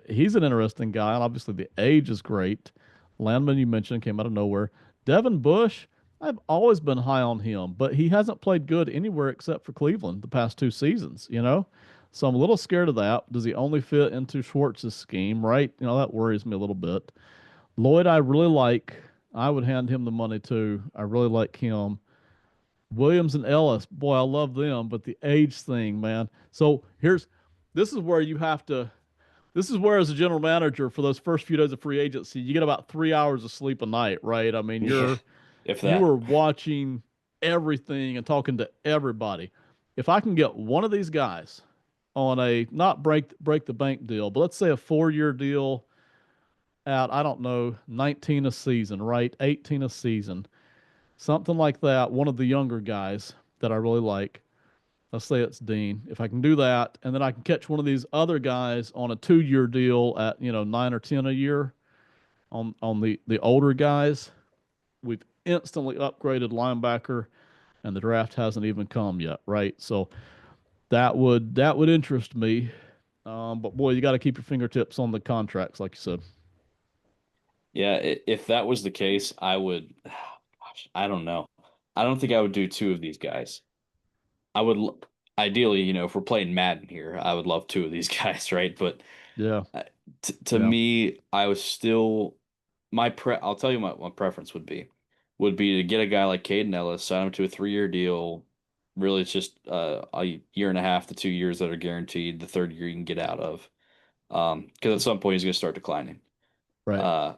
He's an interesting guy, and obviously the age is great. Landman, you mentioned, came out of nowhere. Devin Bush, I've always been high on him, but he hasn't played good anywhere except for Cleveland the past 2 seasons, you know? So I'm a little scared of that. Does he only fit into Schwartz's scheme, right? That worries me a little bit. Lloyd, I really like. I would hand him the money too. I really like him. Williams and Ellis, boy, I love them, but the age thing, man. So this is where you have to, this is where as a general manager for those first few days of free agency, you get about 3 hours of sleep a night, right? I mean, Yeah, if you that. are watching everything and talking to everybody. If I can get one of these guys on a not break the bank deal, but let's say a 4 year deal at, I don't know, 19 a season, right? 18 a season, something like that. One of the younger guys that I really like. Let's say it's Dean. If I can do that, and then I can catch one of these other guys on a 2 year deal at, 9 or 10 a year on the older guys, we've instantly upgraded linebacker, and the draft hasn't even come yet, right? So that would interest me. But boy, you got to keep your fingertips on the contracts, like you said. Yeah, if that was the case, I would. Gosh, I don't know. I don't think I would do two of these guys. I would ideally, if we're playing Madden here, I would love two of these guys, right? But Yeah, uh, to yeah, me, I was still I'll tell you what my preference would be to get a guy like Caden Ellis, sign him to a 3 year deal. Really, it's just a year and a half to 2 years that are guaranteed. The third year you can get out of, because at some point he's going to start declining. right. Uh,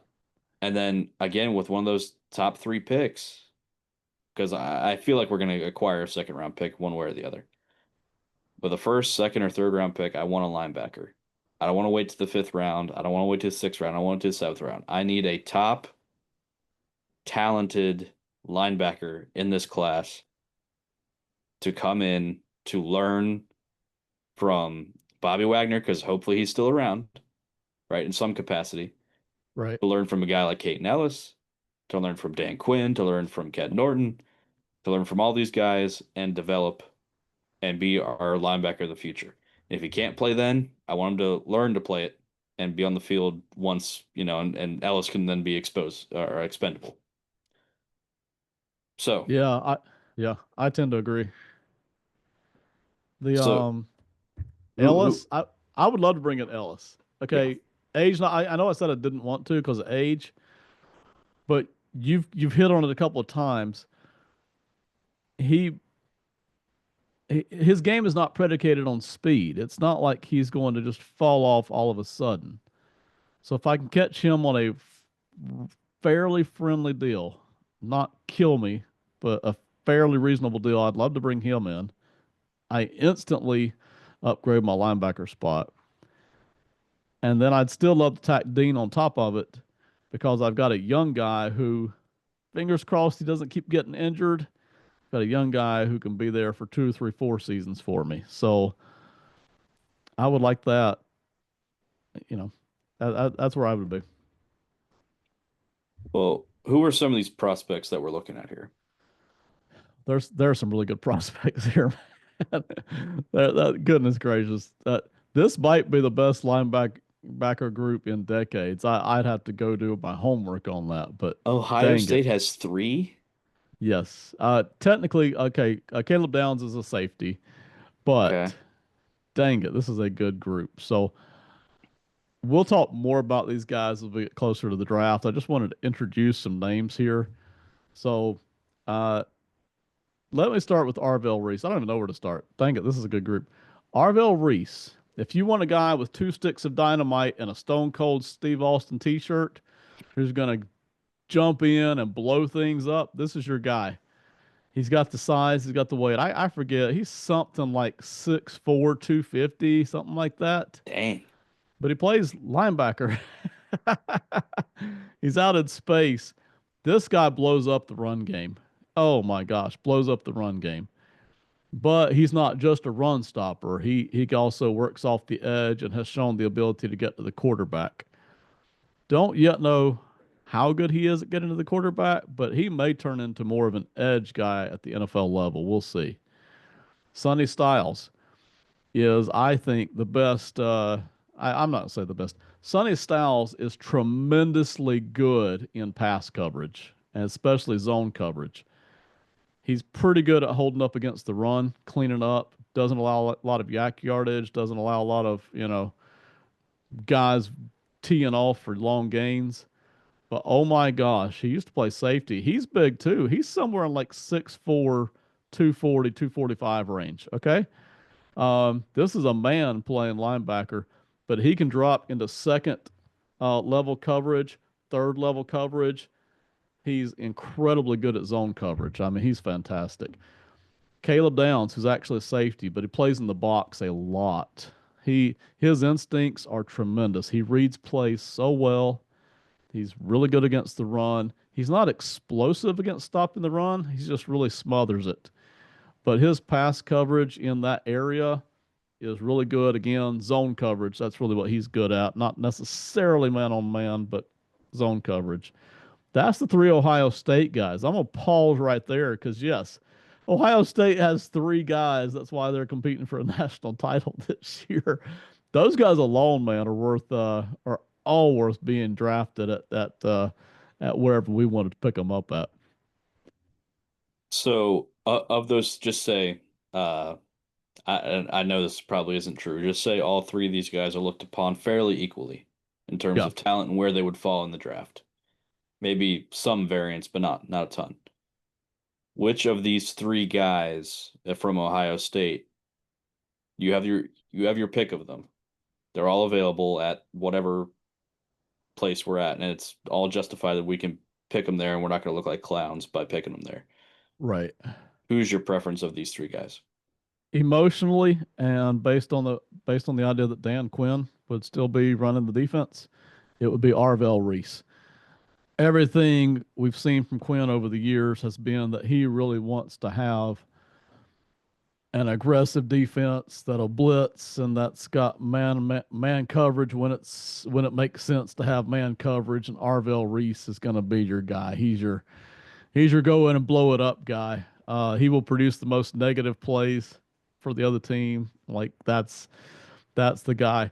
and then again with one of those top three picks, because I feel like we're going to acquire a second round pick one way or the other. But the first, second, or third round pick, I want a linebacker. I don't want to wait to the fifth round. I don't want to wait to the sixth round. I want to the seventh round. I need a top talented linebacker in this class to come in to learn from Bobby Wagner, because hopefully he's still around, right, in some capacity, Right. to learn from a guy like Caden Ellis, to learn from Dan Quinn, to learn from Ken Norton, to learn from all these guys and develop and be our linebacker of the future. If he can't play then, I want him to learn to play it and be on the field once, and Ellis can then be exposed or expendable. So, Yeah, I tend to agree. The so who, Ellis, I would love to bring in Ellis. yeah. Okay, age. I know I said I didn't want to because of age, but you've hit on it a couple of times. He his game is not predicated on speed. It's not like he's going to just fall off all of a sudden. So if I can catch him on a fairly friendly deal, not kill me, but a fairly reasonable deal, I'd love to bring him in. I instantly upgrade my linebacker spot. And then I'd still love to tack Dean on top of it because I've got a young guy who, fingers crossed, he doesn't keep getting injured. Got a young guy who can be there for 2, 3, 4 seasons for me. So I would like that. You know, that's where I would be. Well, who are some of these prospects that we're looking at here? There's some really good prospects here. Goodness gracious, this might be the best linebacker group in decades. I'd have to go do my homework on that, but Ohio dang it. State has three? Yes. Technically, okay, Caleb Downs is a safety, but Okay. dang it, this is a good group. So we'll talk more about these guys as we get closer to the draft. I just wanted to introduce some names here. So uh, let me start with Arvell Reese. I don't even know where to start. Dang it, this is a good group. Arvell Reese. If you want a guy with two sticks of dynamite and a Stone Cold Steve Austin t-shirt who's going to jump in and blow things up, this is your guy. He's got the size, he's got the weight. I forget. He's something like 6'4", 250, something like that. Dang. But he plays linebacker. He's out in space. This guy blows up the run game. Oh my gosh, blows up the run game. But he's not just a run stopper. He also works off the edge and has shown the ability to get to the quarterback. Don't yet know how good he is at getting to the quarterback, but he may turn into more of an edge guy at the NFL level. We'll see. Sonny Styles is, I think, the best. I'm not going to say the best. Sonny Styles is tremendously good in pass coverage, and especially zone coverage. He's pretty good at holding up against the run, cleaning up, doesn't allow a lot of yak yardage, doesn't allow a lot of, guys teeing off for long gains. But oh my gosh, he used to play safety. He's big too. He's somewhere in like 6'4", 240, 245 range. Okay. This is a man playing linebacker, but he can drop into second level coverage, third level coverage. He's incredibly good at zone coverage. I mean, he's fantastic. Caleb Downs, who's actually a safety, but he plays in the box a lot. His instincts are tremendous. He reads plays so well. He's really good against the run. He's not explosive against stopping the run. He just really smothers it. But his pass coverage in that area is really good. Again, zone coverage. That's really what he's good at. Not necessarily man on man, but zone coverage. That's the three Ohio State guys. I'm going to pause right there because, yes, Ohio State has three guys. That's why they're competing for a national title this year. Those guys alone, man, are all worth being drafted at wherever we wanted to pick them up at. So, of those, just say, uh, I know this probably isn't true. Just say all three of these guys are looked upon fairly equally in terms Yeah. of talent and where they would fall in the draft. Maybe some variance, but not a ton. Which of these three guys from Ohio State, you have your pick of them. They're all available at whatever place we're at, and it's all justified that we can pick them there, and we're not going to look like clowns by picking them there. Right. Who's your preference of these three guys? Emotionally and based on the idea that Dan Quinn would still be running the defense, it would be Arvell Reese. Everything we've seen from Quinn over the years has been that he really wants to have an aggressive defense that'll blitz and that's got man coverage when it makes sense to have man coverage. And Arvell Reese is going to be your guy. He's your go in and blow it up guy. He will produce the most negative plays for the other team. Like that's the guy.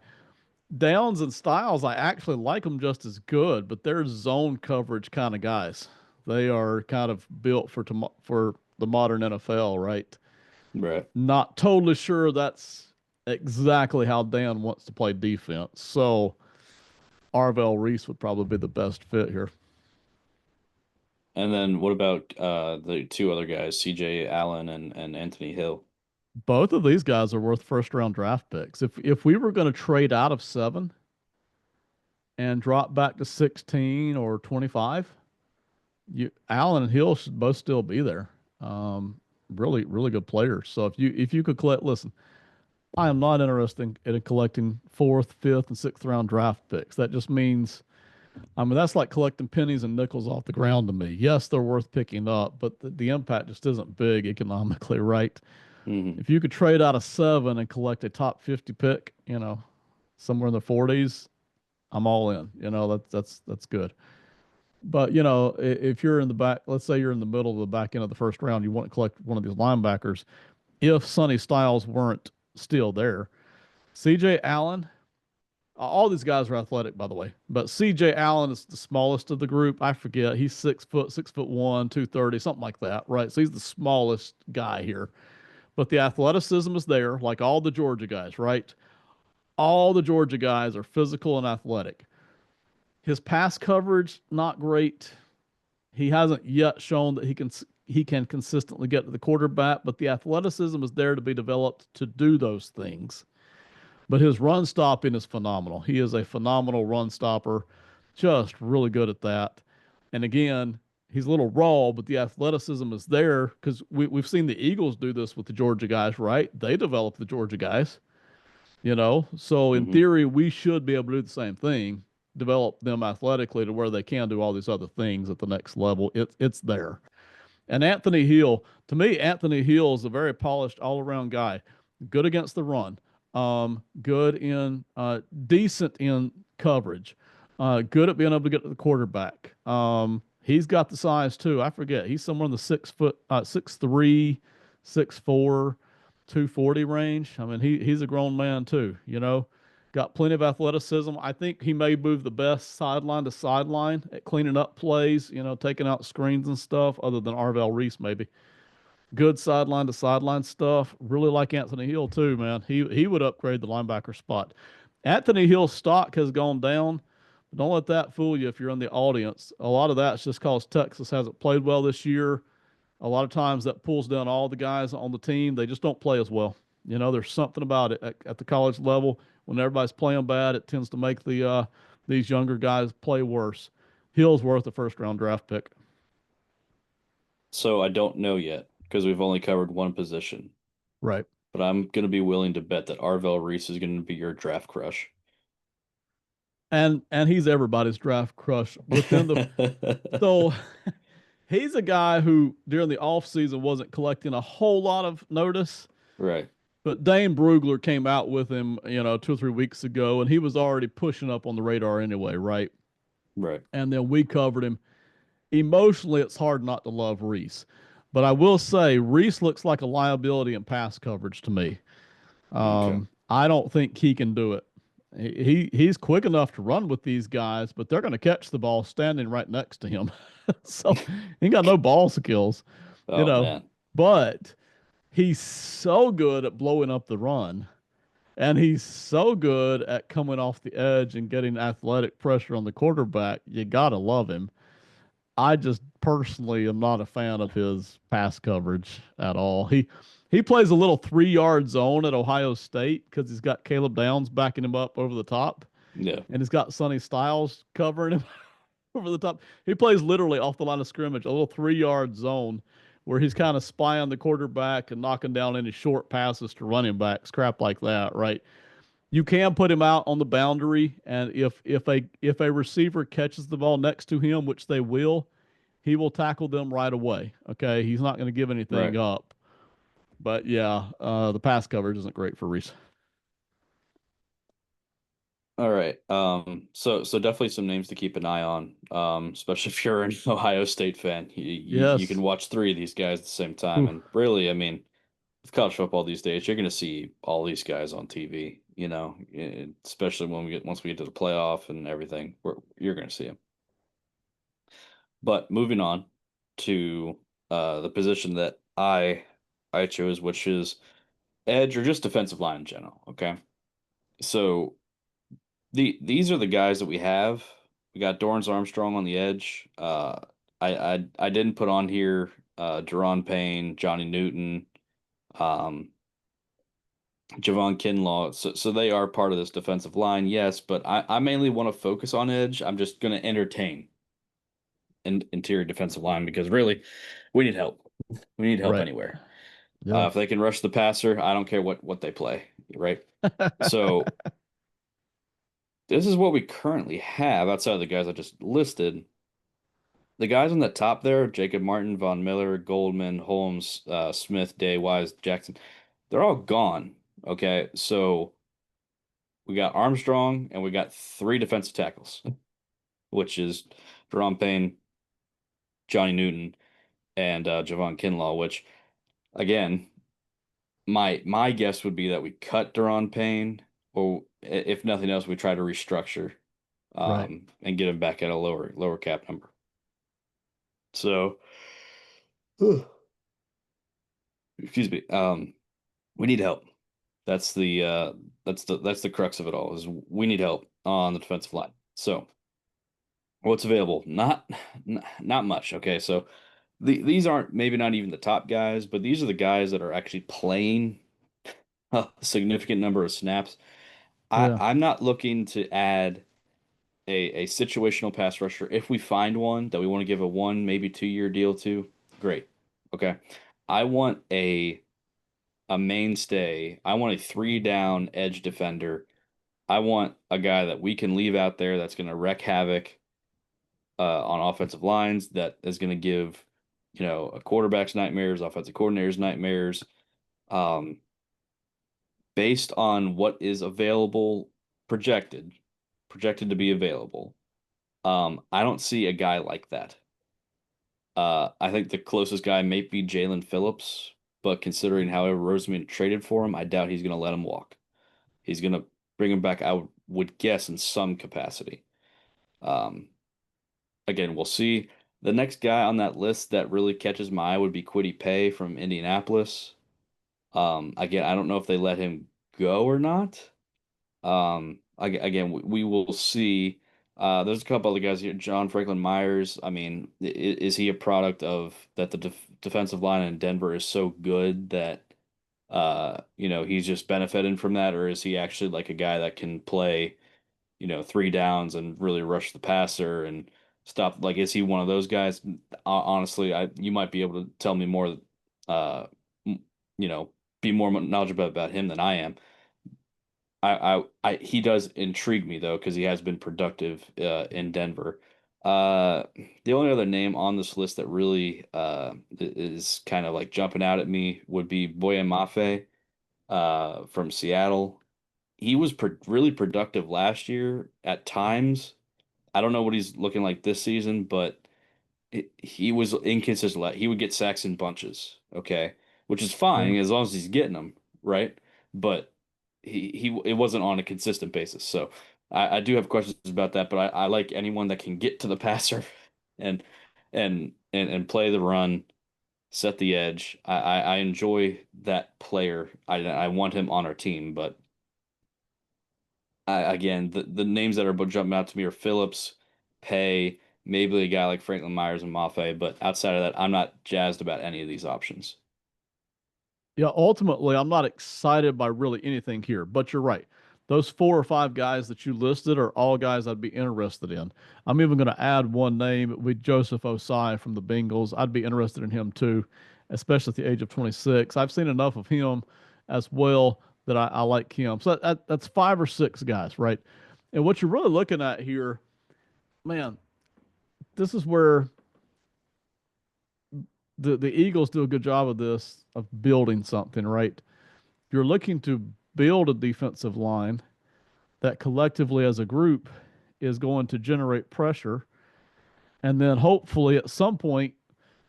Downs and Styles, I actually like them just as good, but they're zone coverage kind of guys. They are kind of built for the modern NFL, right? Right. Not totally sure that's exactly how Dan wants to play defense. So Arvell Reese would probably be the best fit here. And then what about the two other guys, CJ Allen and Anthony Hill? Both of these guys are worth first round draft picks. If we were going to trade out of 7 and drop back to 16 or 25, Allen and Hill should both still be there. Really, really good players. So if you could collect, listen, I am not interested in collecting fourth, fifth, and sixth round draft picks. That just means, I mean, that's like collecting pennies and nickels off the ground to me. Yes, they're worth picking up, but the impact just isn't big economically, right? Hmm. If you could trade out of 7 and collect a top 50 pick, somewhere in the 40s, I'm all in. That's good. But if you're in the back, let's say you're in the middle of the back end of the first round, you want to collect one of these linebackers. If Sonny Styles weren't still there, C.J. Allen, all these guys are athletic, by the way, but C.J. Allen is the smallest of the group. I forget he's 6'1", 230, something like that, right? So he's the smallest guy here. but the athleticism is there, like all the Georgia guys, right? All the Georgia guys are physical and athletic. His pass coverage, not great. He hasn't yet shown that he can consistently get to the quarterback, but the athleticism is there to be developed to do those things. But his run stopping is phenomenal. He is a phenomenal run stopper, just really good at that. And again, he's a little raw, but the athleticism is there because we've seen the Eagles do this with the Georgia guys, right? They develop the Georgia guys, you know? So in Hmm. theory, we should be able to do the same thing, develop them athletically to where they can do all these other things at the next level. It's there. And Anthony Hill, to me, Anthony Hill is a very polished all around guy. Good against the run, good in decent in coverage, good at being able to get to the quarterback. He's got the size too. I forget. He's somewhere in the 6 foot, 6'3", 6'4", 240 range. I mean, he's a grown man too, you know. Got plenty of athleticism. I think he may move the best sideline to sideline at cleaning up plays, you know, taking out screens and stuff, other than Arvell Reese, maybe. Good sideline to sideline stuff. Really like Anthony Hill too, man. He would upgrade the linebacker spot. Anthony Hill's stock has gone down. Don't let that fool you if you're in the audience. A lot of that's just because Texas hasn't played well this year. A lot of times that pulls down all the guys on the team. They just don't play as well. You know, there's something about it at the college level. When everybody's playing bad, it tends to make these younger guys play worse. Hill's worth a first round draft pick. So I don't know yet because we've only covered one position, Right. but I'm going to be willing to bet that Arvell Reese is going to be your draft crush. And he's everybody's draft crush within the so he's a guy who during the offseason wasn't collecting a whole lot of notice. Right, But Dane Brugler came out with him, you know, 2 or 3 weeks ago, and he was already pushing up on the radar anyway, right? right. And then we covered him. Emotionally, it's hard not to love Reese. But I will say, Reese looks like a liability in pass coverage to me. Okay. I don't think he can do it. He's quick enough to run with these guys, but they're going to catch the ball standing right next to him. So he ain't got no ball skills, you Oh know. man. But he's so good at blowing up the run. And he's so good at coming off the edge and getting athletic pressure on the quarterback. You got to love him. I just personally am not a fan of his pass coverage at all. He plays a little 3 yard zone at Ohio State because he's got Caleb Downs backing him up over the top, Yeah. and he's got Sonny Styles covering him over the top. He plays literally off the line of scrimmage, a little 3 yard zone where he's kind of spying the quarterback and knocking down any short passes to running backs, crap like that, right? You can put him out on the boundary, and if a receiver catches the ball next to him, which they will, he will tackle them right away. Okay, he's not going to give anything Right. up. But yeah, the pass coverage isn't great for Reese. All right. So definitely some names to keep an eye on. Especially if you're an Ohio State fan. You can Yes. watch three of these guys at the same time. Ooh, And really, I mean, with college football these days, you're going to see all these guys on TV, especially when once we get to the playoff and everything, you're going to see them. But moving on to the position that I chose, which is edge or just defensive line in general. Okay. So these are the guys that we have. We got Dorrance Armstrong on the edge. I didn't put on here Deron Payne, Johnny Newton, um, Javon Kinlaw. So they are part of this defensive line, yes, but I mainly want to focus on edge. I'm just going to entertain interior defensive line because really we need help. We need help right. anywhere. Yeah. If they can rush the passer, I don't care what they play, right? So this is what we currently have outside of the guys I just listed. The guys on the top there, Jacob Martin, Von Miller, Goldman, Holmes, Smith, Day, Wise, Jackson, they're all gone. Okay, so we got Armstrong and we got three defensive tackles, which is Deron Payne, Johnny Newton, and Javon Kinlaw, which again, my guess would be that we cut Deron Payne, or if nothing else, we try to restructure Right. and get him back at a lower cap number. So excuse me. We need help. That's the crux of it all is we need help on the defensive line. So what's available? Not much. Okay, so these aren't maybe not even the top guys, but these are the guys that are actually playing a significant number of snaps. Yeah. I'm not looking to add a situational pass rusher. If we find one that we want to give a 1 maybe 2 year deal to, great. Okay. I want a mainstay. I want a 3 down edge defender. I want a guy that we can leave out there that's going to wreak havoc on offensive lines, that is going to give, a quarterback's nightmares, offensive coordinator's nightmares. Um, Based on what is available, projected, projected to be available. I don't see a guy like that. I think the closest guy may be Jalen Phillips, but considering however Roseman traded for him, I doubt he's going to let him walk. He's going to bring him back, I would guess, in some capacity. Um, Again, we'll see. The next guy on that list that really catches my eye would be Quiddy Pay from Indianapolis. Again, I don't know if they let him go or not. Again, we will see. There's a couple other guys here. John Franklin Myers. I mean, is he a product of that the defensive line in Denver is so good that he's just benefiting from that, or is he actually like a guy that can play, 3 downs and really rush the passer and stop? Like, is he one of those guys? Honestly, you might be able to tell me more. Uh, m- you know, be more knowledgeable about him than I am. He does intrigue me though because he has been productive in Denver. Uh, the only other name on this list that really is kind of like jumping out at me would be Boye Mafe from Seattle. He was really productive last year at times. I don't know what he's looking like this season, but he was inconsistent. He would get sacks in bunches, okay, which is Yeah. fine as long as he's getting them, right? But it wasn't on a consistent basis. So I do have questions about that, but I like anyone that can get to the passer and and play the run, set the edge. I enjoy that player. I want him on our team, but again, the names that are jumping out to me are Phillips, Pay, maybe a guy like Franklin Myers and Mafe, but outside of that, I'm not jazzed about any of these options. Yeah, ultimately, I'm not excited by really anything here, but you're right. Those 4 or 5 guys that you listed are all guys I'd be interested in. I'm even going to add one name with Joseph Osai from the Bengals. I'd be interested in him too, especially at the age of 26. I've seen enough of him as well that I like him. So that's 5 or 6 guys, right? And what you're really looking at here, man, this is where the Eagles do a good job of this, of building something, right? You're looking to build a defensive line that collectively as a group is going to generate pressure. And then hopefully at some point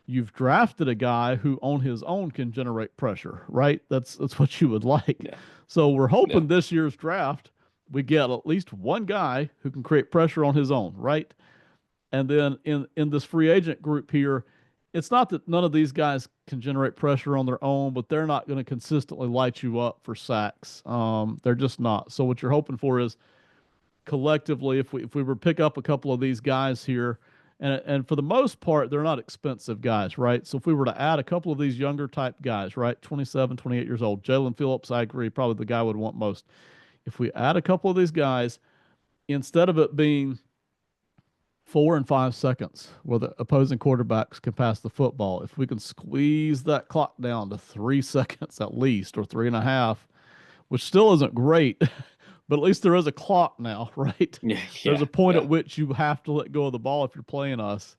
you've drafted a guy who on his own can generate pressure, right? That's what you would like. Yeah, So we're yeah. hoping this year's draft we get at least one guy who can create pressure on his own, right? And then in this free agent group here, it's not that none of these guys can generate pressure on their own, but they're not going to consistently light you up for sacks. They're just not. So what you're hoping for is collectively, if we were to pick up a couple of these guys here, and for the most part, they're not expensive guys, right? So if we were to add a couple of these younger type guys, right, 27, 28 years old, Jalen Phillips, I agree, probably the guy I would want most. If we add a couple of these guys, instead of it being 4 and 5 seconds where the opposing quarterbacks can pass the football. If we can squeeze that clock down to 3 seconds at least, or 3.5, which still isn't great, but at least there is a clock now, right? Yeah, There's a yeah, point at yeah. which you have to let go of the ball if you're playing us.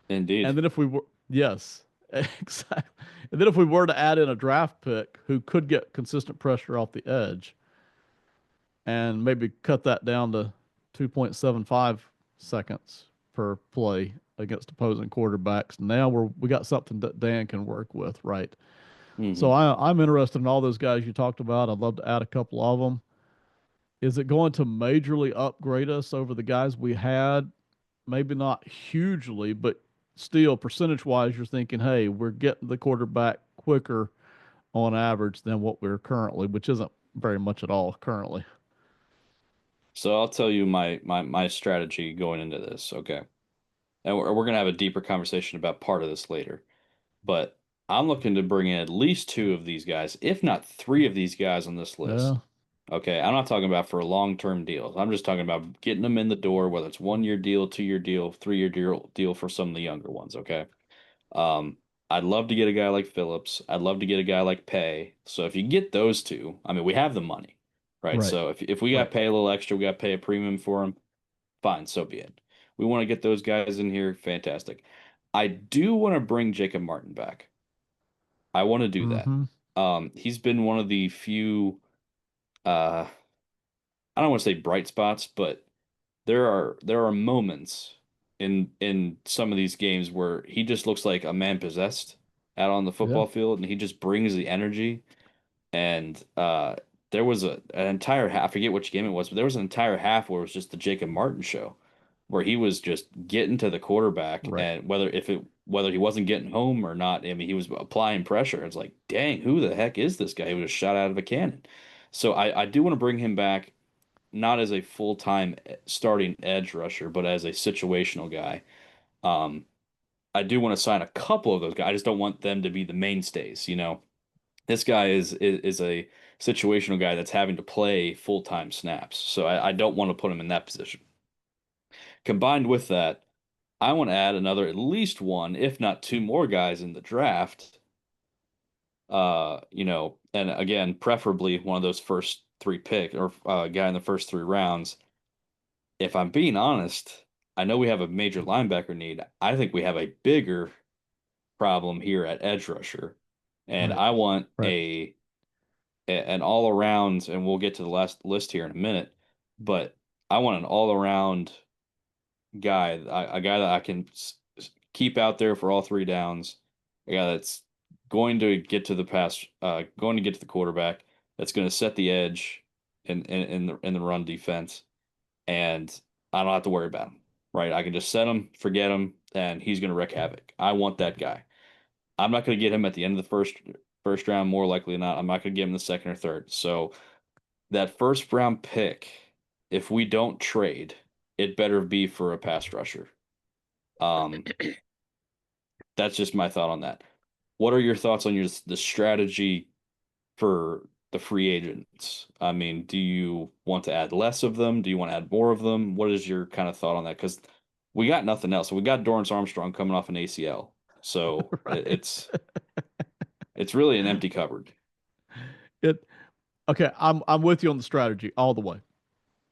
And Indeed. then if we were, yes, exactly. And then if we were to add in a draft pick who could get consistent pressure off the edge, and maybe cut that down to 2.75 seconds per play against opposing quarterbacks. Now we got something that Dan can work with, right? So Hmm. I'm interested in all those guys you talked about. I'd love to add a couple of them. Is it going to majorly upgrade us over the guys we had? Maybe not hugely, but still percentage wise, you're thinking, hey, we're getting the quarterback quicker on average than what we're currently, which isn't very much at all currently. So I'll tell you my strategy going into this, okay? And we're gonna have a deeper conversation about part of this later. But I'm looking to bring in at least two of these guys, if not three of these guys on this list. Yeah, Okay, I'm not talking about for long-term deals. I'm just talking about getting them in the door, whether it's 1 year deal, 2 year deal, 3 year deal for some of the younger ones. Okay. Um, I'd love to get a guy like Phillips. I'd love to get a guy like Pay. So if you get those two, I mean, we have the money, right? right, So if we got to right. pay a little extra, we got to pay a premium for them. Fine, so be it. We want to get those guys in here. Fantastic. I do want to bring Jacob Martin back. I want to do that. Mm-hmm. He's been one of the few, uh, I don't want to say bright spots, but there are moments in some of these games where he just looks like a man possessed out on the Yeah, football field, and he just brings the energy. And there was an entire half, I forget which game it was, but there was an entire half where it was just the Jacob Martin show, where he was just getting to the quarterback, right. and whether he wasn't getting home or not, I mean, he was applying pressure. It's like, dang, who the heck is this guy? He was shot out of a cannon. So I do want to bring him back, not as a full-time starting edge rusher, but as a situational guy. Um, I do want to sign a couple of those guys. I just don't want them to be the mainstays, you know. This guy is a situational guy that's having to play full-time snaps. So I don't want to put him in that position. Combined with that, I want to add another at least one, if not two more guys in the draft. And again, preferably one of those first three pick or guy in the first 3 rounds. If I'm being honest, I know we have a major linebacker need. I think we have a bigger problem here at edge rusher. And Right, I want right. an all around, and we'll get to the last list here in a minute, but I want an all around guy, a guy that I can keep out there for all 3 downs, a guy that's going to get to the quarterback, that's going to set the edge in the run defense, and I don't have to worry about him. Right, I can just set him, forget him, and he's going to wreak havoc. I want that guy. I'm not going to get him at the end of the first round. More likely than not, I'm not going to get him the second or third. So that first round pick, if we don't trade, it better be for a pass rusher. Um, that's just my thought on that. What are your thoughts on the strategy for the free agents? I mean, do you want to add less of them? Do you want to add more of them? What is your kind of thought on that? Because we got nothing else. We got Dorrance Armstrong coming off an ACL, so Right. it's really an empty cupboard. It okay, I'm with you on the strategy all the way.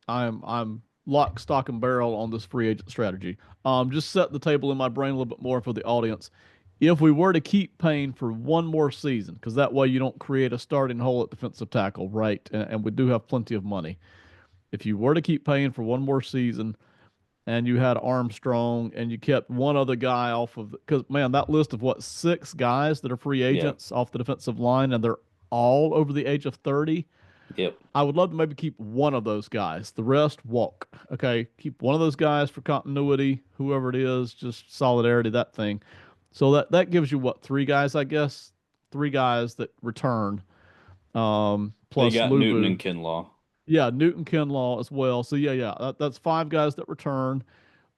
I'm lock, stock, and barrel on this free agent strategy. Just set the table in my brain a little bit more for the audience. If we were to keep paying for one more season, because that way you don't create a starting hole at defensive tackle, right? And we do have plenty of money. If you were to keep paying for one more season and you had Armstrong and you kept one other guy off of, because man, that list of what, 6 guys that are free Yeah. agents off the defensive line and they're all over the age of 30. Yep. I would love to maybe keep one of those guys. The rest walk. Okay. Keep one of those guys for continuity, whoever it is, just solidarity, that thing. So that gives you what, 3 guys, I guess? 3 guys that return, They plus got Newton Luvu. and Kinlaw. Yeah, Newton Kinlaw as well. So yeah, that's 5 guys that return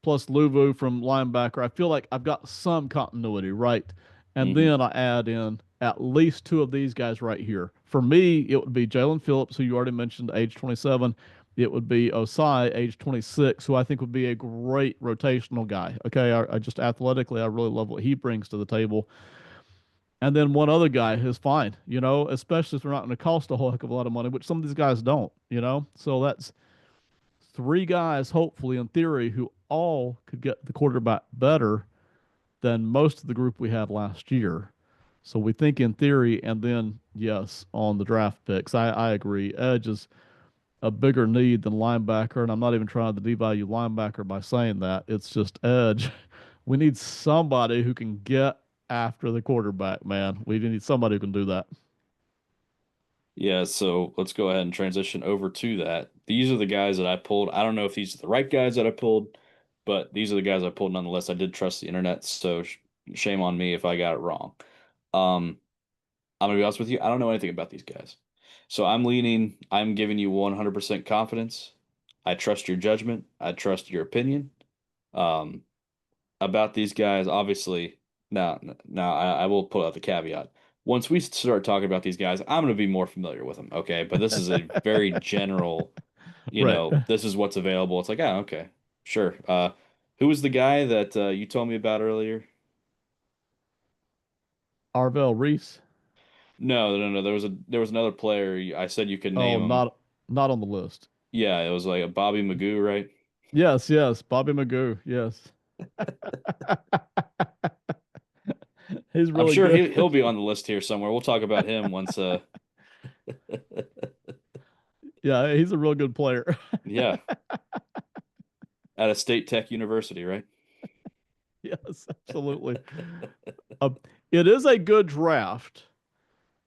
plus Luvu from linebacker. I feel like I've got some continuity, right? And Hmm. then I add in at least 2 of these guys right here. For me, it would be Jalen Phillips, who you already mentioned, age 27. It would be Osai, age 26, who I think would be a great rotational guy. Okay, I just athletically, I really love what he brings to the table. And then one other guy is fine, especially if they're not going to cost a whole heck of a lot of money, which some of these guys don't. So that's 3 guys, hopefully, in theory, who all could get the quarterback better than most of the group we had last year. So we think in theory, and then yes, on the draft picks, I agree. Edge is a bigger need than linebacker, and I'm not even trying to devalue linebacker by saying that. It's just edge. We need somebody who can get after the quarterback, man. We need somebody who can do that. Yeah, so let's go ahead and transition over to that. These are the guys that I pulled. I don't know if these are the right guys that I pulled, but these are the guys I pulled nonetheless. I did trust the internet, so shame on me if I got it wrong. Um, I'm gonna be honest with you. I don't know anything about these guys. So I'm giving you 100% confidence. I trust your judgment. I trust your opinion. Um, about these guys, obviously, now I will put out the caveat. Once we start talking about these guys, I'm going to be more familiar with them, okay? But this is a very general, Right. this is what's available. It's like, oh, okay, sure. Who was the guy that you told me about earlier? Arvell Reese. No, no, no. There was another player. I said you could Oh, name him. not on the list. Yeah, it was like a Bobby Magoo, right? Yes, yes, Bobby Magoo. Yes. He's I'm really sure good. he'll be on the list here somewhere. We'll talk about him once. Yeah, he's a real good player. Yeah, at a State Tech University, right? Yes, absolutely. Uh, it is a good draft.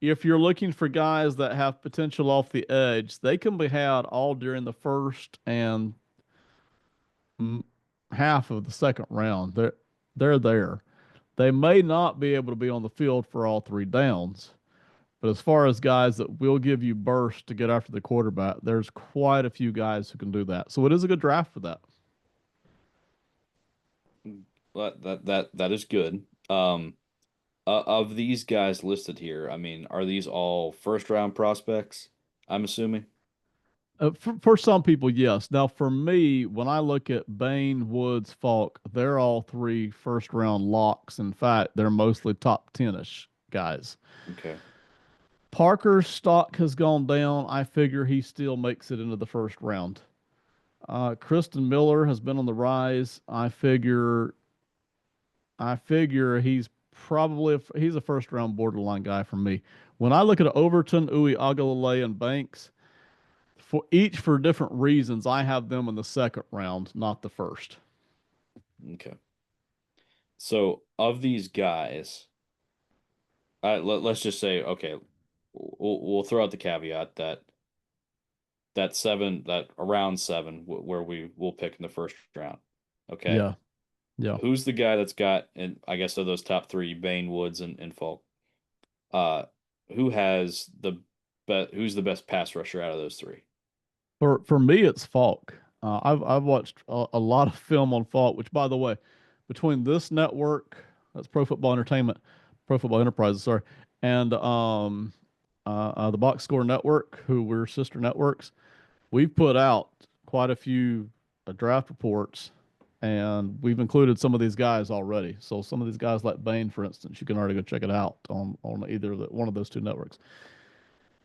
If you're looking for guys that have potential off the edge, they can be had all during the first and mm, half of the second round. They're there. They may not be able to be on the field for all three downs, but as far as guys that will give you burst to get after the quarterback, there's quite a few guys who can do that. So it is a good draft for that. That is good. Of these guys listed here, I mean, are these all first round prospects? I'm assuming. For some people, yes. Now, for me, when I look at Bain, Woods, Falk, they're all three first round locks. In fact, they're mostly top 10-ish guys. Okay. Parker's stock has gone down. I figure he still makes it into the first round. Kristen Miller has been on the rise. I figure he's probably he's a first round borderline guy for me. When I look at Overton, Uwe Agalale, and Banks, for different reasons, I have them in the second round, not the first. Okay. So of these guys, let's just say, okay, we'll throw out the caveat that around seven, where we will pick in the first round. Okay. Yeah, yeah. Who's the guy that's got, and I guess of those top three, Bain, Woods, and Falk? Uh, who has who's the best pass rusher out of those three? For me, it's Falk. I've watched a lot of film on Falk, which, by the way, between this network, that's Pro Football Entertainment, Pro Football Enterprises, sorry, and the Box Score Network, who we're sister networks, we've put out quite a few draft reports, and we've included some of these guys already. So some of these guys, like Bain, for instance, you can already go check it out on either one of those two networks.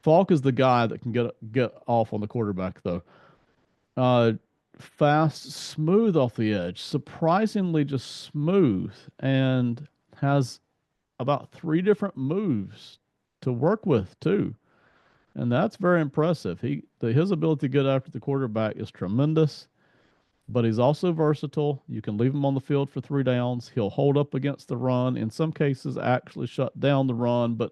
Falk is the guy that can get off on the quarterback, though. Uh, Fast, smooth off the edge, surprisingly just smooth, and has about three different moves to work with too, and that's very impressive. His ability to get after the quarterback is tremendous, but he's also versatile. You can leave him on the field for three downs. He'll hold up against the run. In some cases, actually shut down the run, but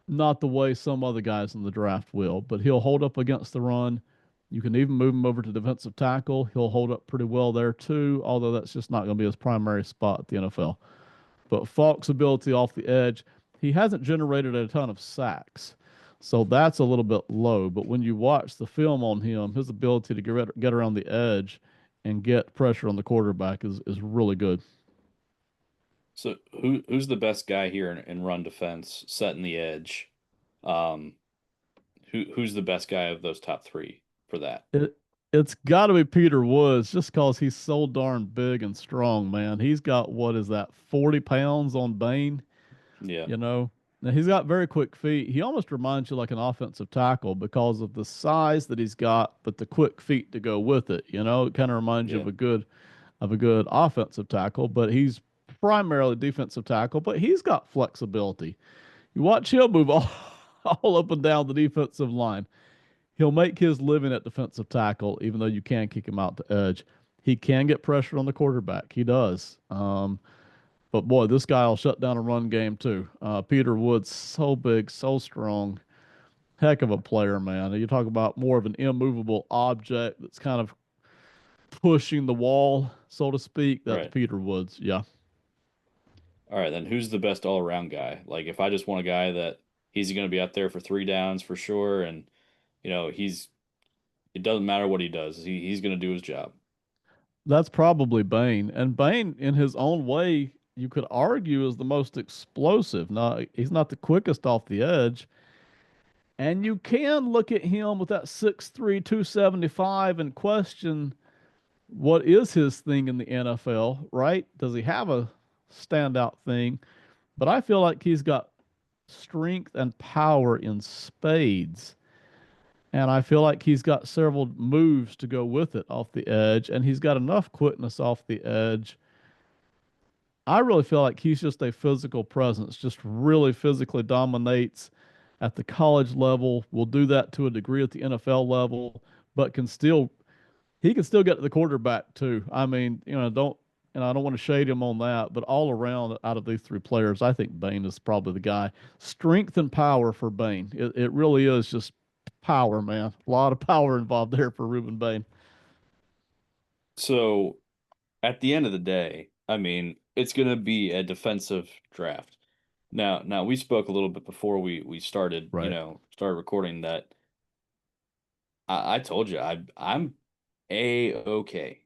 not the way some other guys in the draft will, but he'll hold up against the run. You can even move him over to defensive tackle. He'll hold up pretty well there too, although that's just not going to be his primary spot at the NFL. But Falk's ability off the edge, he hasn't generated a ton of sacks. So that's a little bit low. But when you watch the film on him, his ability to get around the edge and get pressure on the quarterback is really good. So who's the best guy here in run defense, setting the edge? Um, who's the best guy of those top three for that? It it's got to be Peter Woods just because he's so darn big and strong, man. He's got what is that, 40 pounds on Bain, Yeah, you know? Now he's got very quick feet. He almost reminds you like an offensive tackle because of the size that he's got, but the quick feet to go with it. It kind of reminds you yeah. of a good offensive tackle, but he's primarily defensive tackle, but he's got flexibility. You watch him move all up and down the defensive line. He'll make his living at defensive tackle, even though you can kick him out to edge. He can get pressure on the quarterback. He does. But boy, this guy will shut down a run game too. Peter Wood's so big, so strong. Heck of a player, man. You talk about more of an immovable object that's kind of pushing the wall, so to speak. That's Right. Peter Woods. Yeah. All right, then who's the best all around guy? Like if I just want a guy that He's going to be out there for 3 downs for sure. And, it doesn't matter what he does. He's going to do his job. That's probably Bain. And Bain, in his own way, you could argue is the most explosive. Now, he's not the quickest off the edge. And you can look at him with that 6'3", 275 and question what is his thing in the NFL, right? Does he have a standout thing? But I feel like he's got strength and power in spades. And I feel like he's got several moves to go with it off the edge, and he's got enough quickness off the edge. I really feel like he's just a physical presence, just really physically dominates at the college level, will do that to a degree at the NFL level, but he can still get to the quarterback too. I mean, I don't want to shade him on that, but all around out of these three players, I think Bain is probably the guy. Strength and power for Bain. It really is just power, man. A lot of power involved there for Ruben Bain. So at the end of the day, I mean, it's going to be a defensive draft. Now we spoke a little bit before we started, Right. started recording that I told you I'm a-okay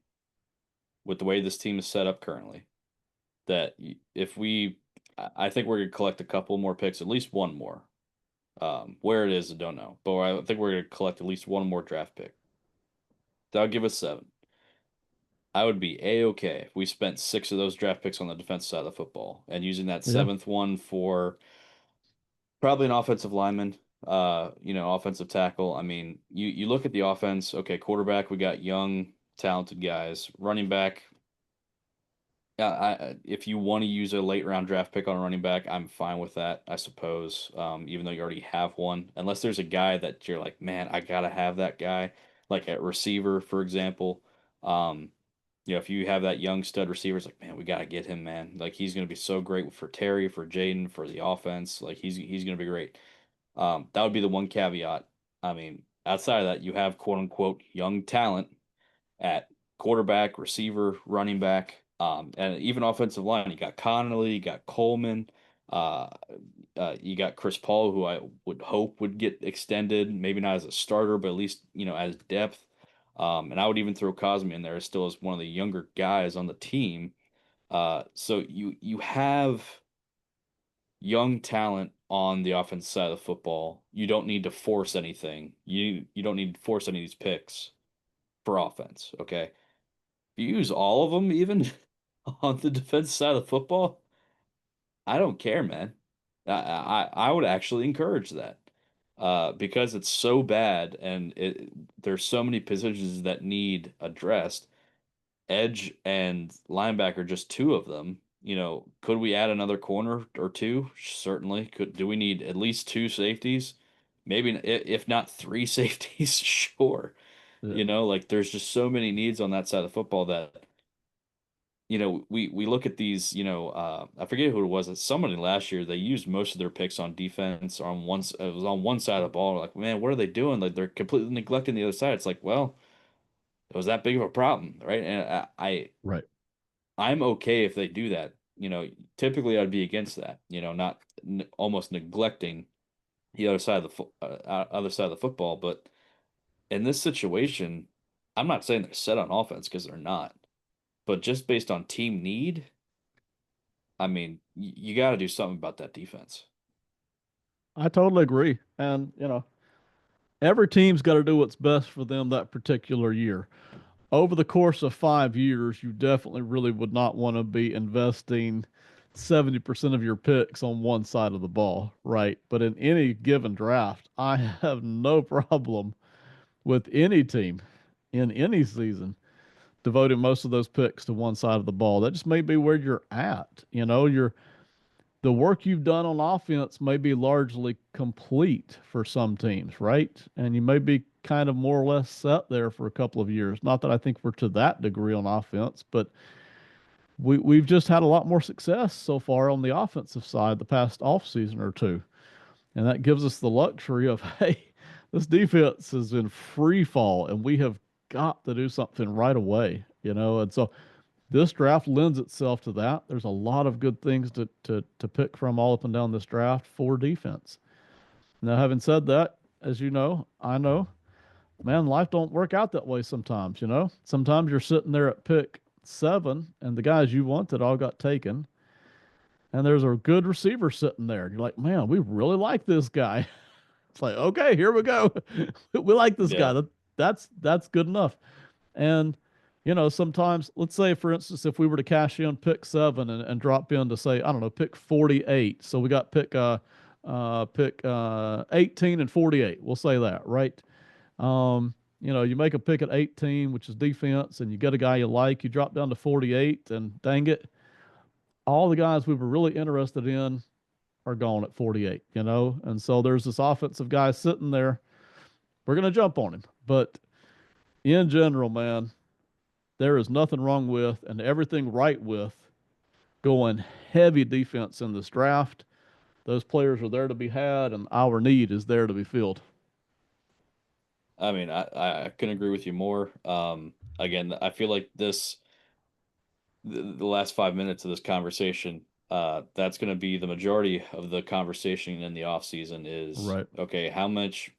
with the way this team is set up currently. That if I think we're going to collect a couple more picks, at least one more. Where it is, I don't know, but I think we're going to collect at least one more draft pick. That'll give us 7. I would be a-okay if we spent 6 of those draft picks on the defensive side of the football and using that Yeah. seventh one for probably an offensive lineman, offensive tackle. I mean, you look at the offense, okay, quarterback, we got young, talented guys. Running back, if you want to use a late round draft pick on a running back, I'm fine with that, I suppose. Even though you already have one, unless there's a guy that you're like, man, I gotta have that guy, like at receiver, for example. Um, if you have that young stud receiver, it's like, man, we gotta get him, man. Like he's gonna be so great for Terry, for Jaden, for the offense. Like he's gonna be great. That would be the one caveat. I mean, outside of that, you have quote unquote young talent at quarterback, receiver, running back, and even offensive line. You got Connolly, you got Coleman, uh, you got Chris Paul, who I would hope would get extended, maybe not as a starter, but at least as depth. And I would even throw Cosme in there still as one of the younger guys on the team. So you have young talent on the offensive side of the football. You don't need to force anything. You don't need to force any of these picks for offense. Okay. If you use all of them, even on the defense side of the football, I don't care, man. I would actually encourage that because it's so bad and there's so many positions that need addressed. Edge and linebacker, just 2 of them. Could we add another corner or two? Certainly. Do we need at least 2 safeties? Maybe if not 3 safeties, sure. Yeah. Like there's just so many needs on that side of football that we look at these, I forget who it was. Somebody last year they used most of their picks on defense on it was on one side of the ball. Like, man, what are they doing? Like they're completely neglecting the other side. It's like, well, it was that big of a problem, right? And Right. I'm okay if they do that. Typically I'd be against that. Not almost neglecting the other side of other side of the football. But in this situation, I'm not saying they're set on offense because they're not. But just based on team need, I mean, you got to do something about that defense. I totally agree. And, every team's got to do what's best for them that particular year. Over the course of 5 years, you definitely really would not want to be investing 70% of your picks on one side of the ball, right? But in any given draft, I have no problem with any team in any season devoting most of those picks to one side of the ball. That just may be where you're at. The work you've done on offense may be largely complete for some teams, right? And you may be kind of more or less set there for a couple of years. Not that I think we're to that degree on offense, but we've just had a lot more success so far on the offensive side the past off season or two. And that gives us the luxury of, hey, this defense is in free fall and we have got to do something right away, And so this draft lends itself to that. There's a lot of good things to pick from all up and down this draft for defense. Now, having said that, as you know, I know, man, life don't work out that way sometimes, you know? Sometimes you're sitting there at pick 7 and the guys you wanted all got taken, and there's a good receiver sitting there. And you're like, man, we really like this guy. It's like, okay, here we go. We like this guy. Yeah. That's good enough. And sometimes, let's say, for instance, if we were to cash in pick 7 and drop in to say, I don't know, pick 48. So we got pick 18 and 48. We'll say that, right? You make a pick at 18, which is defense, and you get a guy you like. You drop down to 48, and dang it, all the guys we were really interested in are gone at 48. And so there's this offensive guy sitting there. We're gonna jump on him, but in general, man, there is nothing wrong with and everything right with going heavy defense in this draft. Those players are there to be had, and our need is there to be filled. I mean, I couldn't agree with you more. Again, I feel like the last 5 minutes of this conversation, that's going to be the majority of the conversation in the off season is, Right. okay, how much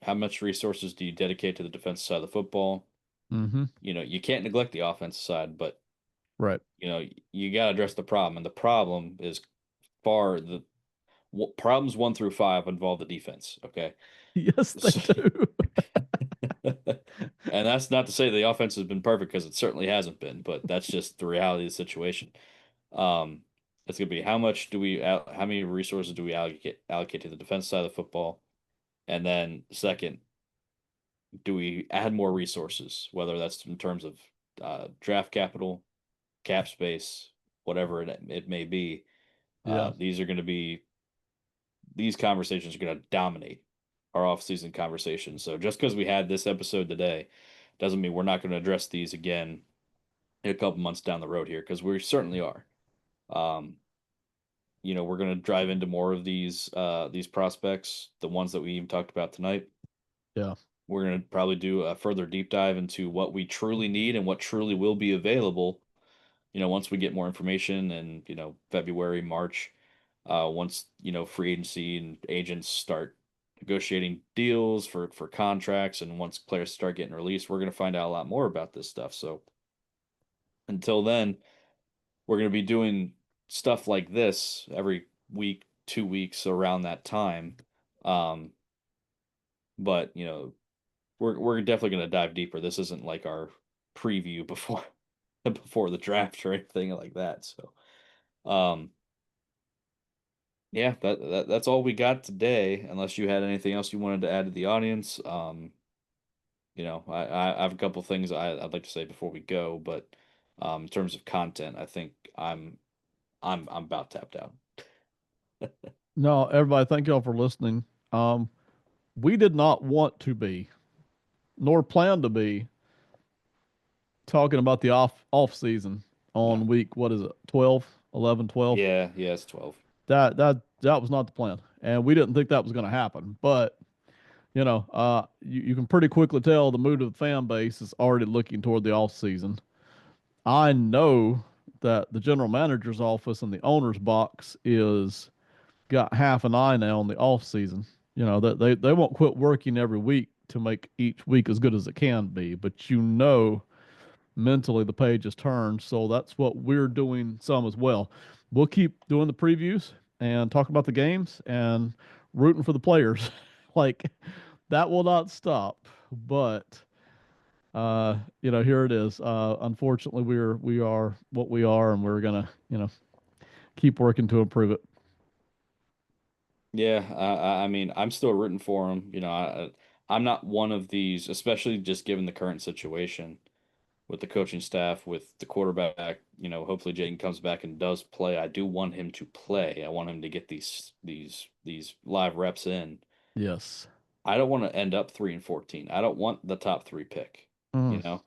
resources do you dedicate to the defensive side of the football? Mm-hmm. You can't neglect the offensive side, but Right. you got to address the problem, and the problem is far the problems 1 through 5 involve the defense. Okay, Yes, they so, do. and that's not to say the offense has been perfect because it certainly hasn't been, but that's just the reality of the situation. Um, it's gonna be how many resources do we allocate to the defense side of the football, and then second, do we add more resources, whether that's in terms of draft capital, cap space, whatever it may be. Yeah. These are going to be these conversations are going to dominate our off-season conversations. So just because we had this episode today doesn't mean we're not going to address these again in a couple months down the road here because we certainly are. Um, we're going to drive into more of these prospects, the ones that we even talked about tonight. Yeah. We're going to probably do a further deep dive into what we truly need and what truly will be available. Once we get more information and February, March, once free agency and agents start negotiating deals for contracts, and once players start getting released, we're going to find out a lot more about this stuff. So until then, we're going to be doing stuff like this every week, 2 weeks around that time. Um, but we're definitely going to dive deeper. This isn't like our preview before before the draft or anything like that. So um, yeah, that's all we got today. Unless you had anything else you wanted to add to the audience, I have a couple things I'd like to say before we go, but in terms of content, I think I'm about tapped out. No, everybody, thank y'all for listening. We did not want to be, nor plan to be, talking about the off season No, on week, what is it, 12, 11, 12. yeah, it's 12. That was not the plan, and we didn't think that was going to happen. But you can pretty quickly tell the mood of the fan base is already looking toward the off season. I know that the general manager's office and the owner's box is got half an eye now on the off season. That they won't quit working every week to make each week as good as it can be, but mentally the page is turned. So that's what we're doing some as well. We'll keep doing the previews and talk about the games and rooting for the players. Like that will not stop. But here it is. Unfortunately, we are what we are, and we're gonna keep working to improve it. Yeah, I mean, I'm still rooting for him. I'm not one of these, especially just given the current situation with the coaching staff, with the quarterback. Hopefully Jaden comes back and does play. I do want him to play. I want him to get these live reps in. Yes. I don't want to end up 3-14. I don't want the top three pick. You Mm, know,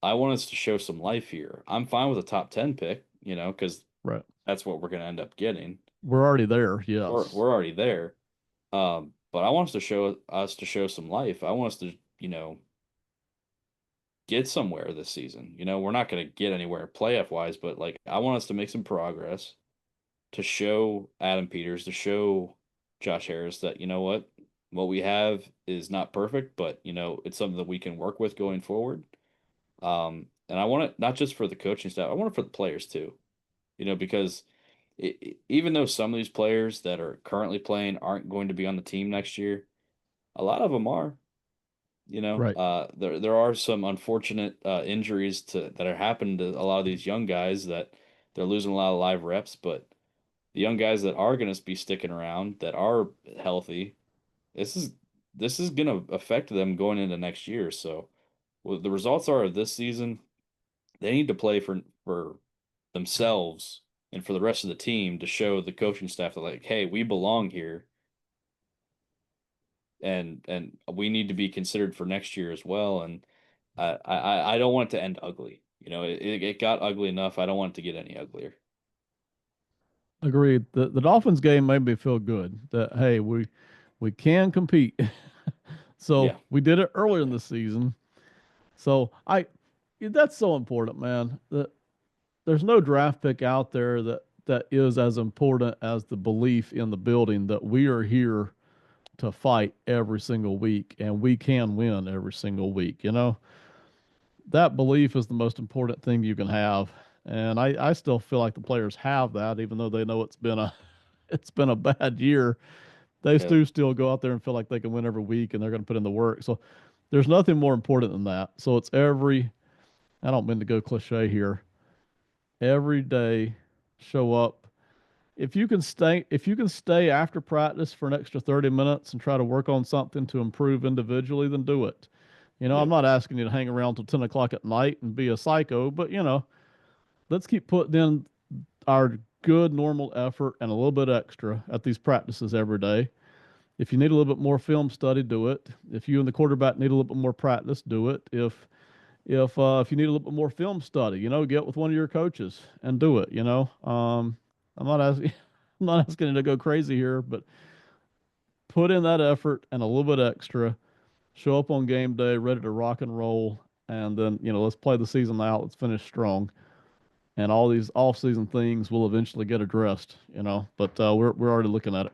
I want us to show some life here. I'm fine with a top 10 pick. Because right. that's what we're going to end up getting. We're already there. We're Yes. we're already there. But I want us to show some life. I want us to get somewhere this season. We're not going to get anywhere playoff wise, but like I want us to make some progress to show Adam Peters, to show Josh Harris that you know what? what we have is not perfect, but it's something that we can work with going forward. And I want it not just for the coaching staff, I want it for the players too. Because even though some of these players that are currently playing aren't going to be on the team next year, a lot of them are. Right. There are some unfortunate injuries that are happening to a lot of these young guys that they're losing a lot of live reps, but the young guys that are going to be sticking around that are healthy, this is this is going to affect them going into next year. So, what the results are of this season, they need to play for themselves and for the rest of the team to show the coaching staff that like, hey, we belong here and we need to be considered for next year as well. And I don't want it to end ugly. It got ugly enough. I don't want it to get any uglier. Agreed. The Dolphins game made me feel good that hey, we can compete. So Yeah, we did it earlier in yeah, the season. So I that's so important, man. There's no draft pick out there that is as important as the belief in the building that we are here to fight every single week and we can win every single week. That belief is the most important thing you can have. And I still feel like the players have that, even though they know it's been a bad year. They yeah. do still go out there and feel like they can win every week and they're going to put in the work. So there's nothing more important than that. So it's I don't mean to go cliche here, every day show up. If you can stay after practice for an extra 30 minutes and try to work on something to improve individually, then do it. I'm Yep. not asking you to hang around till 10 o'clock at night and be a psycho, but let's keep putting in our good normal effort and a little bit extra at these practices every day. If you need a little bit more film study, do it. If you and the quarterback need a little bit more practice, do it. If you need a little bit more film study, get with one of your coaches and do it. I'm not asking I'm not asking you to go crazy here, but put in that effort and a little bit extra. Show up on game day ready to rock and roll, and then let's play the season out. Let's finish strong, and all these off-season things will eventually get addressed. But we're already looking at it.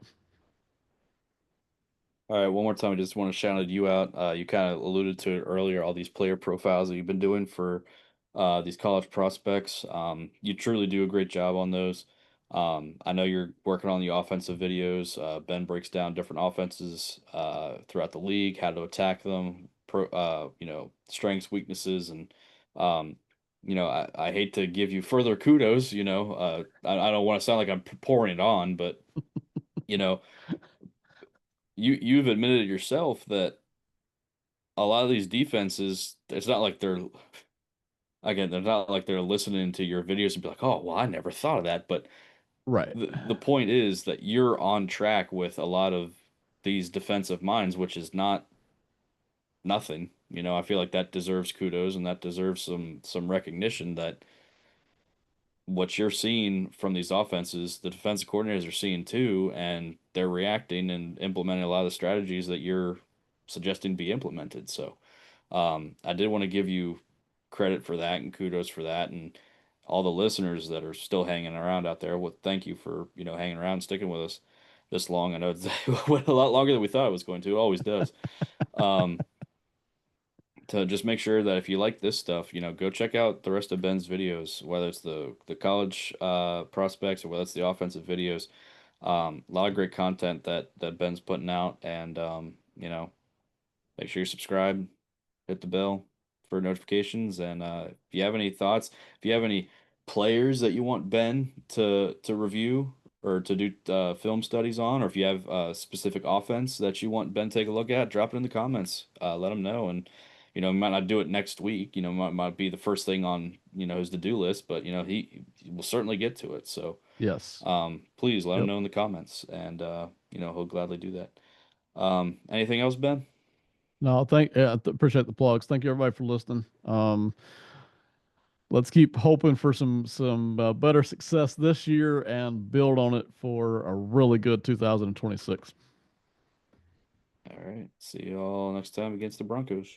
All right, one more time, I just want to shout you out. You kind of alluded to it earlier, all these player profiles that you've been doing for these college prospects. You truly do a great job on those. I know you're working on the offensive videos. Ben breaks down different offenses throughout the league, how to attack them, strengths, weaknesses, and um, I hate to give you further kudos. I don't want to sound like I'm pouring it on, but you know you've admitted it yourself that a lot of these defenses, it's not like they're not like they're listening to your videos and be like, oh, well, I never thought of that. But Right. the point is that you're on track with a lot of these defensive minds, which is not nothing. I feel like that deserves kudos and that deserves some recognition that what you're seeing from these offenses, the defensive coordinators are seeing too, and they're reacting and implementing a lot of the strategies that you're suggesting be implemented. So, I did want to give you credit for that and kudos for that, and all the listeners that are still hanging around out there. Well, thank you for hanging around, and sticking with us this long. I know it went a lot longer than we thought it was going to. It always does. Um, to just make sure that if you like this stuff, go check out the rest of Ben's videos, whether it's the college prospects or whether it's the offensive videos. A lot of great content that Ben's putting out, and make sure you subscribe, hit the bell for notifications, and if you have any thoughts, if you have any players that you want Ben to review or to do film studies on, or if you have a specific offense that you want Ben to take a look at, drop it in the comments. Let him know, and we might not do it next week. Might be the first thing on his to-do list, but he will certainly get to it. So Yes. please let him Yep. know in the comments, and he'll gladly do that. Anything else, Ben? No, appreciate the plugs. Thank you everybody for listening. Let's keep hoping for some better success this year and build on it for a really good 2026. All right. See you all next time against the Broncos.